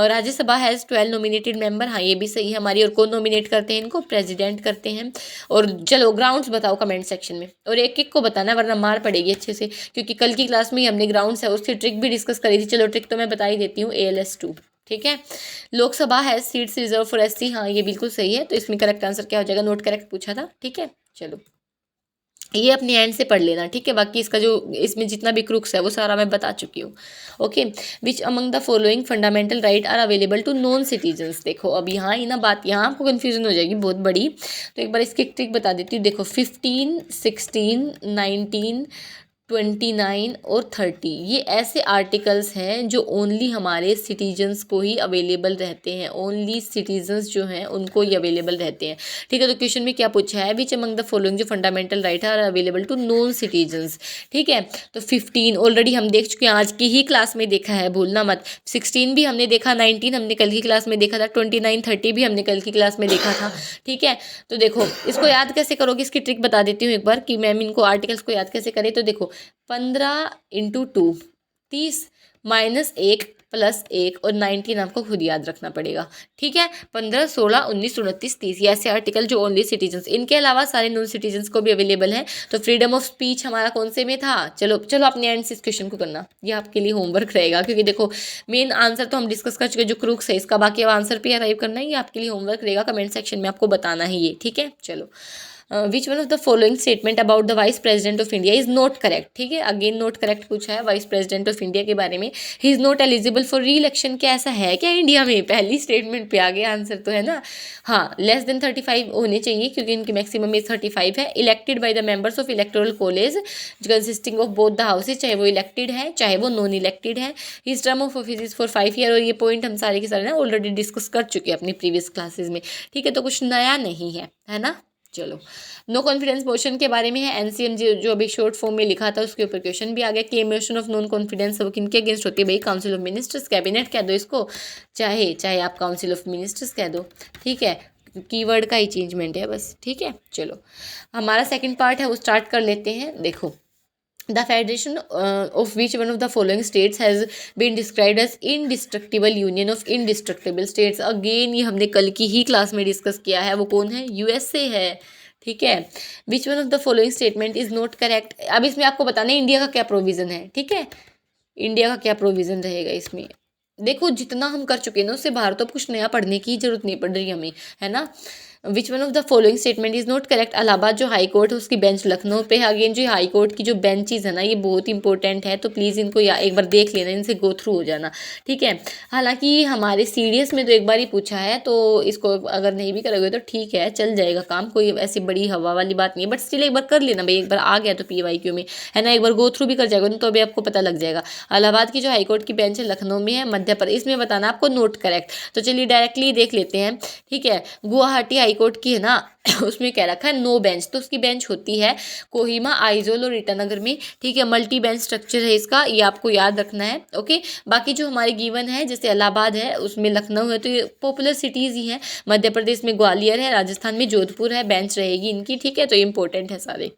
राज्यसभा हैज़ 12 नॉमिनेटेड मेंबर, हाँ ये भी सही है हमारी। और कौन नॉमिनेट करते हैं इनको, प्रेसिडेंट करते हैं। और चलो ग्राउंड्स बताओ कमेंट सेक्शन में, और एक एक को बताना वरना मार पड़ेगी अच्छे से, क्योंकि कल की क्लास में ही हमने ग्राउंड्स है उसकी ट्रिक भी डिस्कस करी थी। चलो ट्रिक तो मैं बता ही देती हूँ, ALS2। ठीक है, लोकसभा है सीट्स रिजर्व फॉर SC, हाँ ये बिल्कुल सही है। तो इसमें करेक्ट आंसर क्या हो जाएगा, नोट करेक्ट पूछा था। ठीक है, चलो ये अपने एंड से पढ़ लेना। ठीक है, बाकी इसका जो इसमें जितना भी क्रुक्स है वो सारा मैं बता चुकी हूँ। Okay, which among the following fundamental right are available to non citizens. देखो अब यहाँ ही ना बात, यहाँ आपको कन्फ्यूजन हो जाएगी बहुत बड़ी, तो एक बार इसकी ट्रिक बता देती हूँ। देखो 15, 16, 19, 29 और 30 ये ऐसे आर्टिकल्स हैं जो ओनली हमारे सिटीजन्स को ही अवेलेबल रहते हैं, ओनली सिटीजन्स जो हैं उनको ही अवेलेबल रहते हैं। ठीक है, तो क्वेश्चन में क्या पूछा है, विच अमंग द फॉलोइंग जो fundamental right are available to non citizens. ठीक है, तो 15 ऑलरेडी हम देख चुके हैं, आज की ही क्लास में देखा है, भूलना मत। 16 भी हमने देखा, 19 हमने कल की क्लास में देखा था, 29, 30 भी हमने कल की क्लास में देखा था। ठीक है, तो देखो इसको याद कैसे करोगे, इसकी ट्रिक बता देती हूँ एक बार कि मैम इनको आर्टिकल्स को याद कैसे करें। तो देखो 15 × 2 30 -1 +1 और 19 आपको खुद याद रखना पड़ेगा। ठीक है, 15, 16, 19, 29, 30 ये ऐसे आर्टिकल जो ओनली सिटीजन्स, इनके अलावा सारे नॉन सिटीजन्स को भी अवेलेबल है। तो फ्रीडम ऑफ स्पीच हमारा कौन से में था, चलो अपने एंड से इस क्वेश्चन को करना, ये आपके लिए होमवर्क रहेगा, क्योंकि देखो मेन आंसर तो हम डिस्कस कर चुके, जो क्रूक्स है इसका, बाकी अब आंसर पे अराइव करना है, ये आपके लिए होमवर्क रहेगा, कमेंट सेक्शन में आपको बताना है ये। ठीक है, चलो which one of the following statement about the vice president of India is not correct. ठीक है, अगेन नॉट करेक्ट पूछा है वाइस प्रेसिडेंट ऑफ इंडिया के बारे में। He is not eligible for री इलेक्शन। क्या ऐसा है क्या इंडिया में? पहली स्टेटमेंट पे आ गया आंसर तो, है ना। हाँ, लेस देन 35 होने चाहिए क्योंकि इनकी मैक्सिमम एज 35 है। Elected by the members of electoral college consisting of both the houses, चाहे वो इलेक्टेड है चाहे वो नॉन इलेक्टेड है। His term of office is for 5 year. और ये पॉइंट हम सारे के सारे ना ऑलरेडी डिस्कस कर चुके हैं अपनी प्रीवियस क्लासेज में। ठीक है, तो कुछ नया नहीं है ना। चलो, नो कॉन्फिडेंस मोशन के बारे में है। एनसीएम जो अभी शॉर्ट फॉर्म में लिखा था उसके ऊपर क्वेश्चन भी आ गया कि मोशन ऑफ नॉन कॉन्फिडेंस वो किनके अगेंस्ट होती है भाई? काउंसिल ऑफ मिनिस्टर्स, कैबिनेट कह दो इसको, चाहे आप काउंसिल ऑफ मिनिस्टर्स कह दो। ठीक है, कीवर्ड का ही चेंजमेंट है बस। ठीक है, चलो हमारा सेकंड पार्ट है वो स्टार्ट कर लेते हैं। देखो, The federation of which one of the following states has been described as indestructible union of indestructible states? Again ये हमने कल की ही क्लास में डिस्कस किया है। वो कौन है? यूएसए है। ठीक है, विच one of the following statement is not correct. अब इसमें आपको बताना है इंडिया का क्या प्रोविजन है। ठीक है, इंडिया का क्या प्रोविजन रहेगा इसमें। देखो, जितना हम कर चुके हैं ना उससे बाहर तो अब कुछ नया पढ़ने की जरूरत नहीं पड़ रही हमें, है ना। विच one of the following statement is not correct. Allahabad जो हाई कोर्ट है उसकी बेंच लखनऊ पे है। अगेन जो हाई कोर्ट की जो बेंचेज है ना ये बहुत इंपॉर्टेंट है, तो प्लीज़ इनको एक बार देख लेना, इनसे गो थ्रू हो जाना। ठीक है, हालांकि हमारे सीडीएस में तो एक बार ही पूछा है, तो इसको अगर नहीं भी करोगे तो ठीक है, चल जाएगा काम, कोई ऐसी बड़ी हवा वाली बात नहीं है। बट स्टिल एक बार कर लेना भाई, एक बार आ गया तो PYQ में, है ना, एक बार गो थ्रू भी कर जाएगा तो अभी आपको पता लग जाएगा। इलाहाबाद की जो हाईकोर्ट की बेंच है लखनऊ में है, मध्य प्रदेश। इसमें बताना आपको नोट करेक्ट। तो चलिए डायरेक्टली देख लेते हैं। ठीक है, गुवाहाटी हाईकोर्ट की है ना उसमें कह रखा है नो बेंच, तो उसकी बेंच होती है कोहिमा, आइजोल और ईटानगर में। ठीक है, मल्टी बेंच स्ट्रक्चर है इसका, ये आपको याद रखना है। ओके, बाकी जो हमारे गिवन है जैसे इलाहाबाद है, उसमें लखनऊ है, तो ये पॉपुलर सिटीज़ ही हैं। मध्य प्रदेश में ग्वालियर है, राजस्थान में जोधपुर है, बेंच रहेगी इनकी। ठीक है, तो इंपॉर्टेंट है सारे।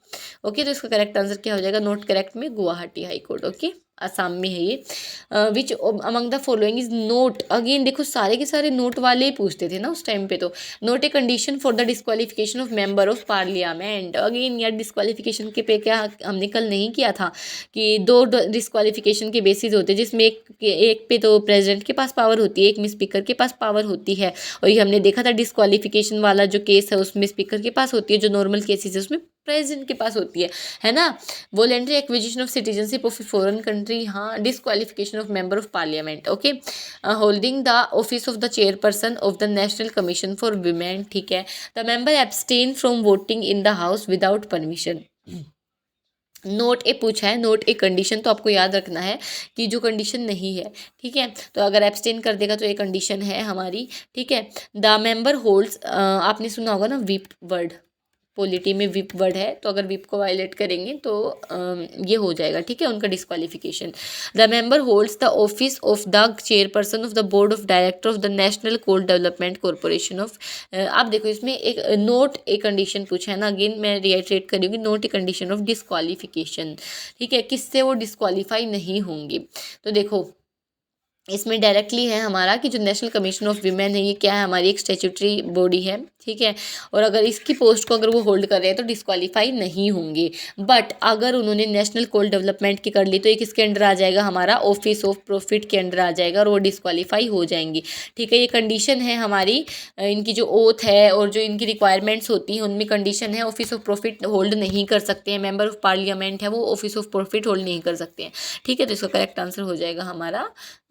ओके, तो इसका करेक्ट आंसर क्या हो जाएगा? नोट करेक्ट में गुवाहाटी हाईकोर्ट। ओके, आसाम में है ये। विच among the following is note. Again देखो, सारे के सारे नोट वाले ही पूछते थे ना उस टाइम पे। तो note a condition for the disqualification of member of parliament. Again यार डिस्क्वालिफिकेशन के पे क्या हमने कल नहीं किया था कि 2 डिस्क्वालिफिकेशन के बेसिस होते हैं, जिसमें एक पे तो प्रेसिडेंट के पास पावर होती है, एक में स्पीकर के पास पावर होती है। और ये हमने देखा था डिस्क्वालिफिकेशन वाला जो केस है उसमें स्पीकर के पास होती है, जो नॉर्मल केसेस है उसमें प्रेसिडेंट के पास होती है ना। Voluntary acquisition of citizenship of foreign country, हाँ। Disqualification of member of parliament. Okay, holding the office of the chairperson of the national commission for women. ठीक है, the member abstain from voting in the house without permission. Not a पूछा है, नोट ए कंडीशन, तो आपको याद रखना है कि जो कंडीशन नहीं है। ठीक है, तो अगर एब्सटेन कर देगा तो ये कंडीशन है हमारी। ठीक है, द मेंबर होल्ड्स, आपने सुना होगा ना विप वर्ड, पॉलिटी में विप वर्ड है, तो अगर विप को वायलेट करेंगे तो ये हो जाएगा। ठीक है, उनका disqualification. The member holds the office of the chairperson of the board of director of the national coal development corporation of. आप देखो इसमें एक नोट ए कंडीशन पूछा है ना, अगेन मैं रिएटरेट करूँगी, note a condition of disqualification. ठीक है, किससे वो डिस्क्वालीफाई नहीं होंगे। तो देखो इसमें डायरेक्टली है हमारा कि जो नेशनल कमीशन ऑफ वीमेन है, ये क्या है? हमारी एक स्टैट्यूटरी बॉडी है। ठीक है, और अगर इसकी पोस्ट को अगर वो होल्ड कर रहे हैं तो डिस्क्वालीफाई नहीं होंगे। बट अगर उन्होंने नेशनल कोल डेवलपमेंट की कर ली तो ये किसके अंडर आ जाएगा? हमारा ऑफिस ऑफ प्रॉफिट के अंडर आ जाएगा और वो डिस्क्वालीफाई हो जाएंगी। ठीक है, ये कंडीशन है हमारी, इनकी जो ओथ है और जो इनकी रिक्वायरमेंट्स होती हैं उनमें कंडीशन है, ऑफिस ऑफ प्रॉफिट होल्ड नहीं कर सकते हैं। मेंबर ऑफ पार्लियामेंट है वो ऑफिस ऑफ प्रॉफिट होल्ड नहीं कर सकते हैं। ठीक है, तो इसका करेक्ट आंसर हो जाएगा हमारा,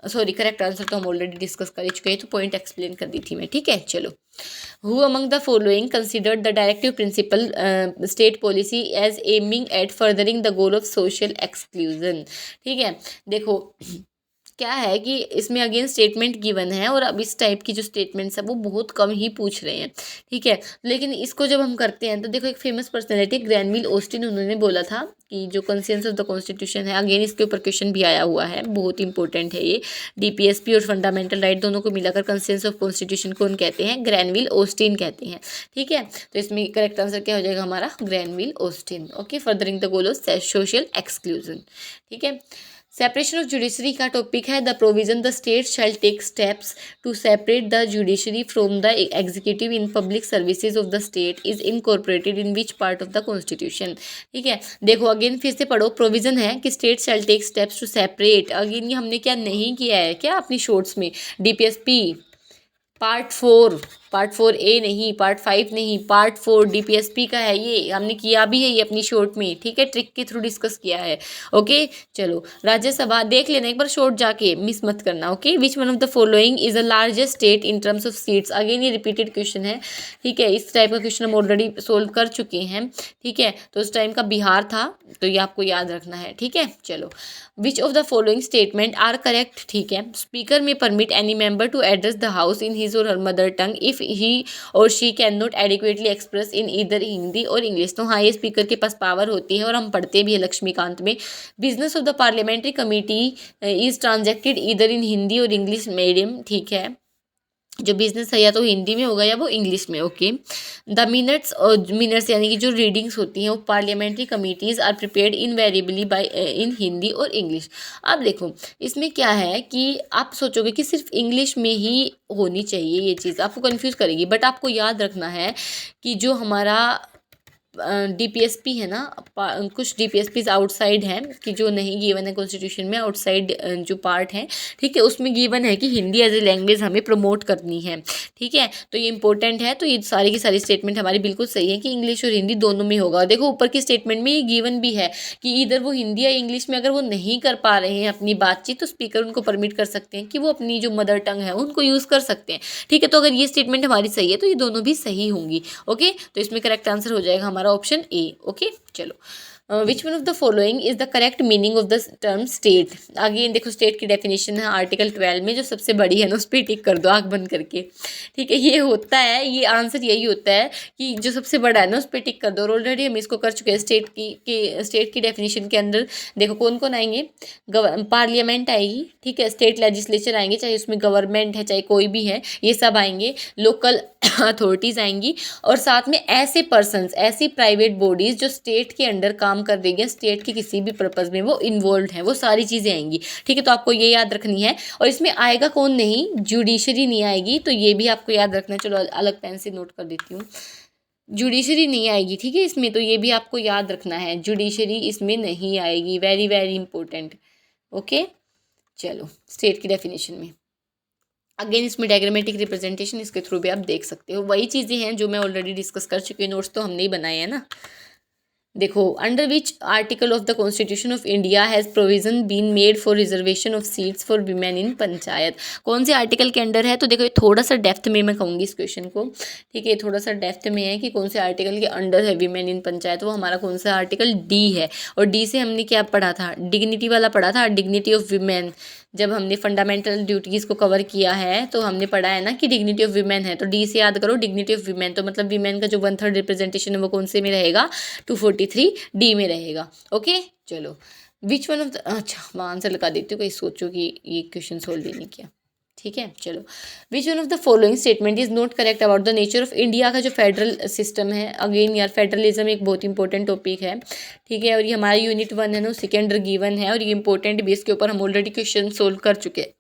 सॉरी करेक्ट आंसर तो हम ऑलरेडी डिस्कस कर ही चुके हैं, तो पॉइंट एक्सप्लेन कर दी थी मैं। ठीक है, चलो। Who among the following considered the directive principle state policy as aiming at furthering the goal of social exclusion? ठीक है, देखो क्या है कि इसमें अगेन स्टेटमेंट गिवन है और अब इस टाइप की जो स्टेटमेंट्स है वो बहुत कम ही पूछ रहे हैं। ठीक है, लेकिन इसको जब हम करते हैं तो देखो एक फेमस पर्सनैलिटी ग्रैनविल ऑस्टिन, उन्होंने बोला था कि जो कंसेंसस ऑफ द कॉन्स्टिट्यूशन है, अगेन इसके ऊपर क्वेश्चन भी आया हुआ है, बहुत इंपॉर्टेंट है ये। DPSP और फंडामेंटल राइट दोनों को मिलाकर कंसेंसस ऑफ कॉन्स्टिट्यूशन कौन कहते हैं? ग्रैनविल ऑस्टिन कहते हैं। ठीक है, तो इसमें करेक्ट आंसर क्या हो जाएगा हमारा? Granville Austin. Okay, furthering the goal of social exclusion. ठीक है, सेपरेशन ऑफ जुडिशरी का टॉपिक है the provision the state shall take steps to separate the judiciary from the executive in public services of the state is incorporated in which part of the constitution. ठीक है, देखो अगेन फिर से पढ़ो, प्रोविजन है कि state shall take steps to separate. Again ये हमने क्या नहीं किया है क्या अपनी शॉर्ट्स में? DPSP पार्ट 4 पार्ट 4A नहीं, पार्ट 5 नहीं, पार्ट 4 DPSP का है, ये हमने किया भी है ये अपनी शॉर्ट में, ठीक है, ट्रिक के थ्रू डिस्कस किया है। ओके चलो, राज्यसभा देख लेना एक बार शॉर्ट जाके, मिस मत करना। Okay, which one of the following is the largest state in terms of seats. Again ये रिपीटेड क्वेश्चन है, ठीक है, इस टाइप का क्वेश्चन हम ऑलरेडी सोल्व कर चुके हैं, ठीक है, तो उस टाइम का बिहार था, तो ये आपको याद रखना है, ठीक है। चलो, which of the following statement are correct, ठीक है, speaker may permit any member to address the house in his or her mother tongue if he or she can not adequately express in either Hindi or English. तो हाँ, ये स्पीकर के पास पावर होती है और हम पढ़ते भी है लक्ष्मीकांत में। Business of the parliamentary committee is transacted either in Hindi or English medium, ठीक है, जो बिजनेस है या तो हिंदी में होगा या वो इंग्लिश में। ओके, द मिनट्स मिनट्स यानी कि जो रीडिंग्स होती हैं वो parliamentary committees are prepared invariably by in Hindi or English. अब देखो इसमें क्या है कि आप सोचोगे कि सिर्फ इंग्लिश में ही होनी चाहिए, ये चीज़ आपको कंफ्यूज करेगी, बट आपको याद रखना है कि जो हमारा DPSP है ना, कुछ DPSPs आउटसाइड हैं कि जो नहीं गिवन है कॉन्स्टिट्यूशन में, आउटसाइड जो पार्ट है, ठीक है, उसमें गिवन है कि हिंदी एज ए लैंग्वेज हमें प्रमोट करनी है, ठीक है, तो ये इंपॉर्टेंट है। तो ये सारी की सारी स्टेटमेंट हमारी बिल्कुल सही है कि इंग्लिश और हिंदी दोनों में होगा। देखो ऊपर की स्टेटमेंट में ये गिवन भी है कि इधर वो हिंदी या इंग्लिश में अगर वो नहीं कर पा रहे हैं अपनी बातचीत, तो स्पीकर उनको परमिट कर सकते हैं कि वो अपनी जो मदर टंग है उनको यूज़ कर सकते हैं, ठीक है। तो अगर ये स्टेटमेंट हमारी सही है तो ये दोनों भी सही होंगी। ओके, तो इसमें करेक्ट आंसर हो जाएगा हमारा ऑप्शन ए। ओके चलो, which one of the following is the correct meaning of the term state. Again देखो स्टेट की डेफिनेशन है आर्टिकल 12 में, जो सबसे बड़ी है ना उस पर टिक कर दो आँख बंद करके, ठीक है, ये होता है, ये आंसर यही होता है कि जो सबसे बड़ा है ना उस पर टिक कर दो। और ऑलरेडी हम इसको कर चुके हैं स्टेट की डेफिनेशन के अंदर। देखो कौन कौन आएंगे, पार्लियामेंट आएगी, ठीक है, स्टेट लेजिस्लेचर आएंगे, चाहे उसमें गवर्नमेंट है चाहे कोई भी है, ये सब आएंगे, लोकल अथॉरिटीज़ आएंगी, और साथ में ऐसे पर्सन्स, ऐसी प्राइवेट बॉडीज़ जो स्टेट के अंडर काम कर रही हैं, स्टेट के किसी भी पर्पज़ में वो इन्वॉल्व हैं, वो सारी चीज़ें आएंगी, ठीक है। तो आपको ये याद रखनी है। और इसमें आएगा कौन नहीं, जुडिशरी नहीं आएगी, तो ये भी आपको याद रखना है। चलो अलग पेन से नोट कर देती हूँ, जुडिशरी नहीं आएगी, ठीक है, इसमें, तो ये भी आपको याद रखना है, जुडिशरी इसमें नहीं आएगी, वेरी वेरी इंपॉर्टेंट। ओके चलो, स्टेट की डेफिनेशन में अगेन इसमें डायग्रामेटिक रिप्रेजेंटेशन, इसके थ्रू भी आप देख सकते हो, वही चीज़ें हैं जो मैं ऑलरेडी डिस्कस कर चुकी हूँ, नोट्स तो हमने ही बनाए हैं ना। देखो, under which article of the constitution of India has provision been made for reservation of seats for women in panchayat. कौन से आर्टिकल के अंडर है, तो देखो ये थोड़ा सा डेप्थ में मैं कहूँगी इस क्वेश्चन को, ठीक है, थोड़ा सा डेप्थ में है कि कौन से आर्टिकल के अंडर है वीमेन इन पंचायत। वो हमारा कौन सा आर्टिकल डी है, और डी से हमने क्या पढ़ा था, डिग्निटी वाला पढ़ा था, डिग्निटी ऑफ वीमेन। जब हमने फंडामेंटल ड्यूटीज़ को कवर किया है तो हमने पढ़ा है ना कि डिग्निटी ऑफ वीमेन है, तो डी से याद करो डिग्निटी ऑफ वीमेन, तो मतलब वीमेन का जो 1/3 रिप्रेजेंटेशन है वो कौन से में रहेगा, 243 डी में रहेगा। ओके चलो, विच वन ऑफ द, अच्छा मैं आंसर लगा देती हूँ, कहीं सोचो कि ये क्वेश्चन सोल्व नहीं किया, ठीक है। चलो, which one of the following statement is not correct about the nature of India का जो फेडरल सिस्टम है। अगेन यार फेडरलिज्म एक बहुत इंपॉर्टेंट टॉपिक है, ठीक है, और ये हमारा यूनिट 1 है ना, सेकेंड गिवन है, और ये इंपॉर्टेंट बेस के ऊपर हम ऑलरेडी क्वेश्चन सोल्व कर चुके हैं,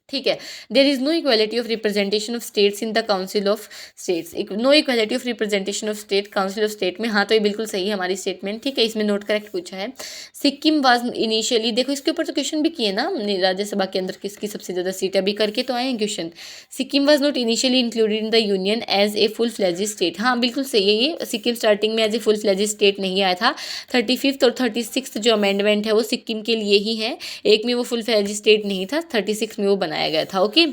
ठीक है। There is no equality of representation of states in the council of states, no equality of representation of state council of state में, हाँ तो ये बिल्कुल सही है हमारी स्टेटमेंट, ठीक है। इसमें नोट करेक्ट पूछा है। सिक्किम वाज इनिशियली, देखो इसके ऊपर तो क्वेश्चन भी किए ना हमने, राज्यसभा के अंदर किसकी सबसे ज़्यादा सीट अभी करके तो आए हैं question. Sikkim was not initially included in the union as a full fledge state, हाँ बिल्कुल सही है, ये सिक्किम स्टार्टिंग में as a full fledge state नहीं आया था। 35th और 36th जो अमेंडमेंट है वो सिक्किम के लिए ही है, एक में वो फुल फ्लेज स्टेट नहीं था, 36 में वो बनाया गया था। Okay,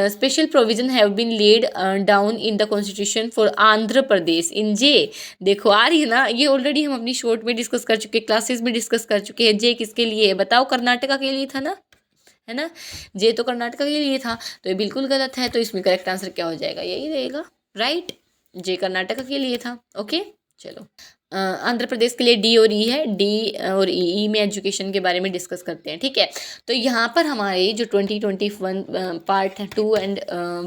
special provision have been laid down in the constitution for Andhra Pradesh in J. देखो आ रही है ना, ये ऑलरेडी हम अपनी शॉर्ट में डिस्कस कर चुके, क्लासेस में डिस्कस कर चुके हैं। जे किसके लिए है बताओ, कर्नाटका के लिए था ना, है ना, जे तो कर्नाटका के लिए था, तो ये बिल्कुल गलत है। तो इसमें करेक्ट आंसर क्या हो जाएगा, यही रहेगा, राइट, जे कर्नाटका के लिए था। ओके चलो, आंध्र प्रदेश के लिए डी और ई है, डी और ई में एजुकेशन के बारे में डिस्कस करते हैं, ठीक है। तो यहाँ पर हमारे जो 2021 पार्ट 2 एंड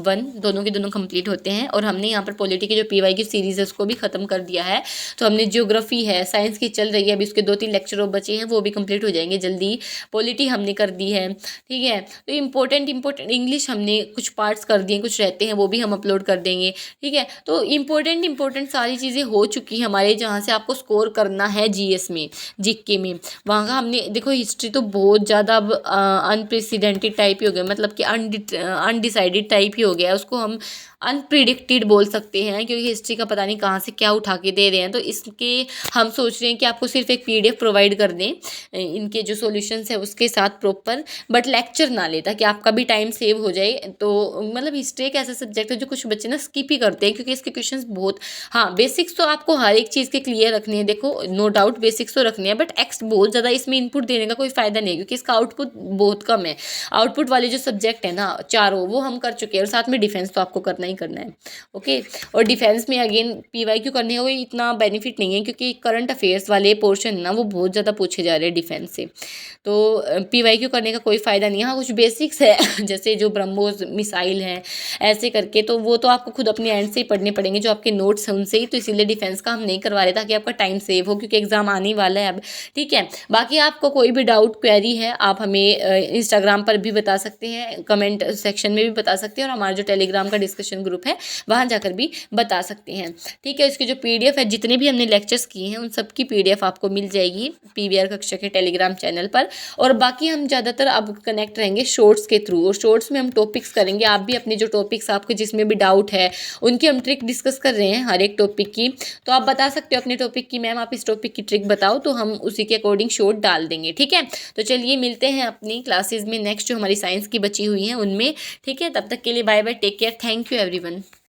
1 दोनों के दोनों कंप्लीट होते हैं, और हमने यहाँ पर पॉलिटी की जो PY की सीरीज़ है उसको भी ख़त्म कर दिया है। तो हमने ज्योग्राफी है, साइंस की चल रही है, अभी उसके 2-3 लेक्चर और बचे हैं, वो भी कंप्लीट हो जाएंगे जल्दी। पॉलिटी हमने कर दी है, ठीक है। तो इंपॉर्टेंट इंग्लिश हमने कुछ पार्ट्स कर दिए, कुछ रहते हैं वो भी हम अपलोड कर देंगे, ठीक है। तो इंपॉर्टेंट सारी चीज़ें हो चुकी हैं हमारे, जहाँ से आपको स्कोर करना है GS में, जीके में, वहाँ का हमने देखो हिस्ट्री तो बहुत ज़्यादा अब अनप्रेसिडेंटेड टाइप ही हो गया, मतलब कि अनडिसाइडेड टाइप ही हो गया, उसको हम अनप्रिडिक्टेड बोल सकते हैं, क्योंकि हिस्ट्री का पता नहीं कहाँ से क्या उठा के दे रहे हैं। तो इसके हम सोच रहे हैं कि आपको सिर्फ एक PDF प्रोवाइड कर दें इनके जो सॉल्यूशंस है उसके साथ प्रॉपर, बट लेक्चर ना ले, ताकि आपका भी टाइम सेव हो जाए। तो मतलब हिस्ट्री एक ऐसा सब्जेक्ट है जो कुछ बच्चे ना स्किप ही करते हैं, क्योंकि इसके क्वेश्चंस बहुत, हाँ बेसिक्स तो आपको हर एक चीज़ के क्लियर रखने हैं, देखो नो डाउट बेसिक्स तो रखने हैं, बट एक्स्ट बहुत ज़्यादा इसमें इनपुट देने का कोई फ़ायदा नहीं है, क्योंकि इसका आउटपुट बहुत कम है। आउटपुट वाले जो सब्जेक्ट है ना चारों, वो हम कर चुके हैं, और साथ में डिफेंस तो आपको करना ही करना है। ओके, और डिफेंस में अगेन PYQ करने का कोई इतना बेनिफिट नहीं है, क्योंकि करंट अफेयर्स वाले पोर्शन ना वो बहुत ज़्यादा पूछे जा रहे हैं डिफेंस से। तो PYQ करने का कोई फ़ायदा नहीं है। हाँ कुछ बेसिक्स है जैसे जो ब्रह्मोस मिसाइल है ऐसे करके, तो वो तो आपको खुद अपने एंड से ही पढ़ने पड़ेंगे, जो आपके नोट्स हैं उनसे ही। तो इसीलिए डिफेंस का हम नहीं करवा रहे, ताकि आपका टाइम सेव हो, क्योंकि एग्जाम आने वाला है अब। ठीक है, बाकी आपको कोई भी डाउट क्वेरी है आप हमें इंस्टाग्राम पर भी बता सकते हैं, कमेंट सेक्शन में भी बता सकते हैं, और हमारा जो टेलीग्राम का डिस्कशन ग्रुप है वहाँ जाकर भी बता सकते हैं। ठीक है, इसकी जो PDF है, जितने भी हमने लेक्चर्स किए हैं उन सब की PDF आपको मिल जाएगी PVR कक्षा के टेलीग्राम चैनल पर। और बाकी हम ज़्यादातर अब कनेक्ट रहेंगे शॉर्ट्स के थ्रू, और शॉर्ट्स में हम टॉपिक्स करेंगे। आप भी अपने जो टॉपिक्स आपको जिसमें भी डाउट है उनकी हम ट्रिक डिस्कस कर रहे हैं हर एक टॉपिक की। तो आप बता सकते हो अपने टॉपिक की, मैम आप इस टॉपिक की ट्रिक बताओ, तो हम उसी के अकॉर्डिंग शॉर्ट डाल देंगे। ठीक है, तो चलिए मिलते हैं अपनी क्लासेस में नेक्स्ट जो हमारी साइंस की बची हुई हैं उनमें। ठीक है, तब तक के लिए bye bye, take care, thank you everyone.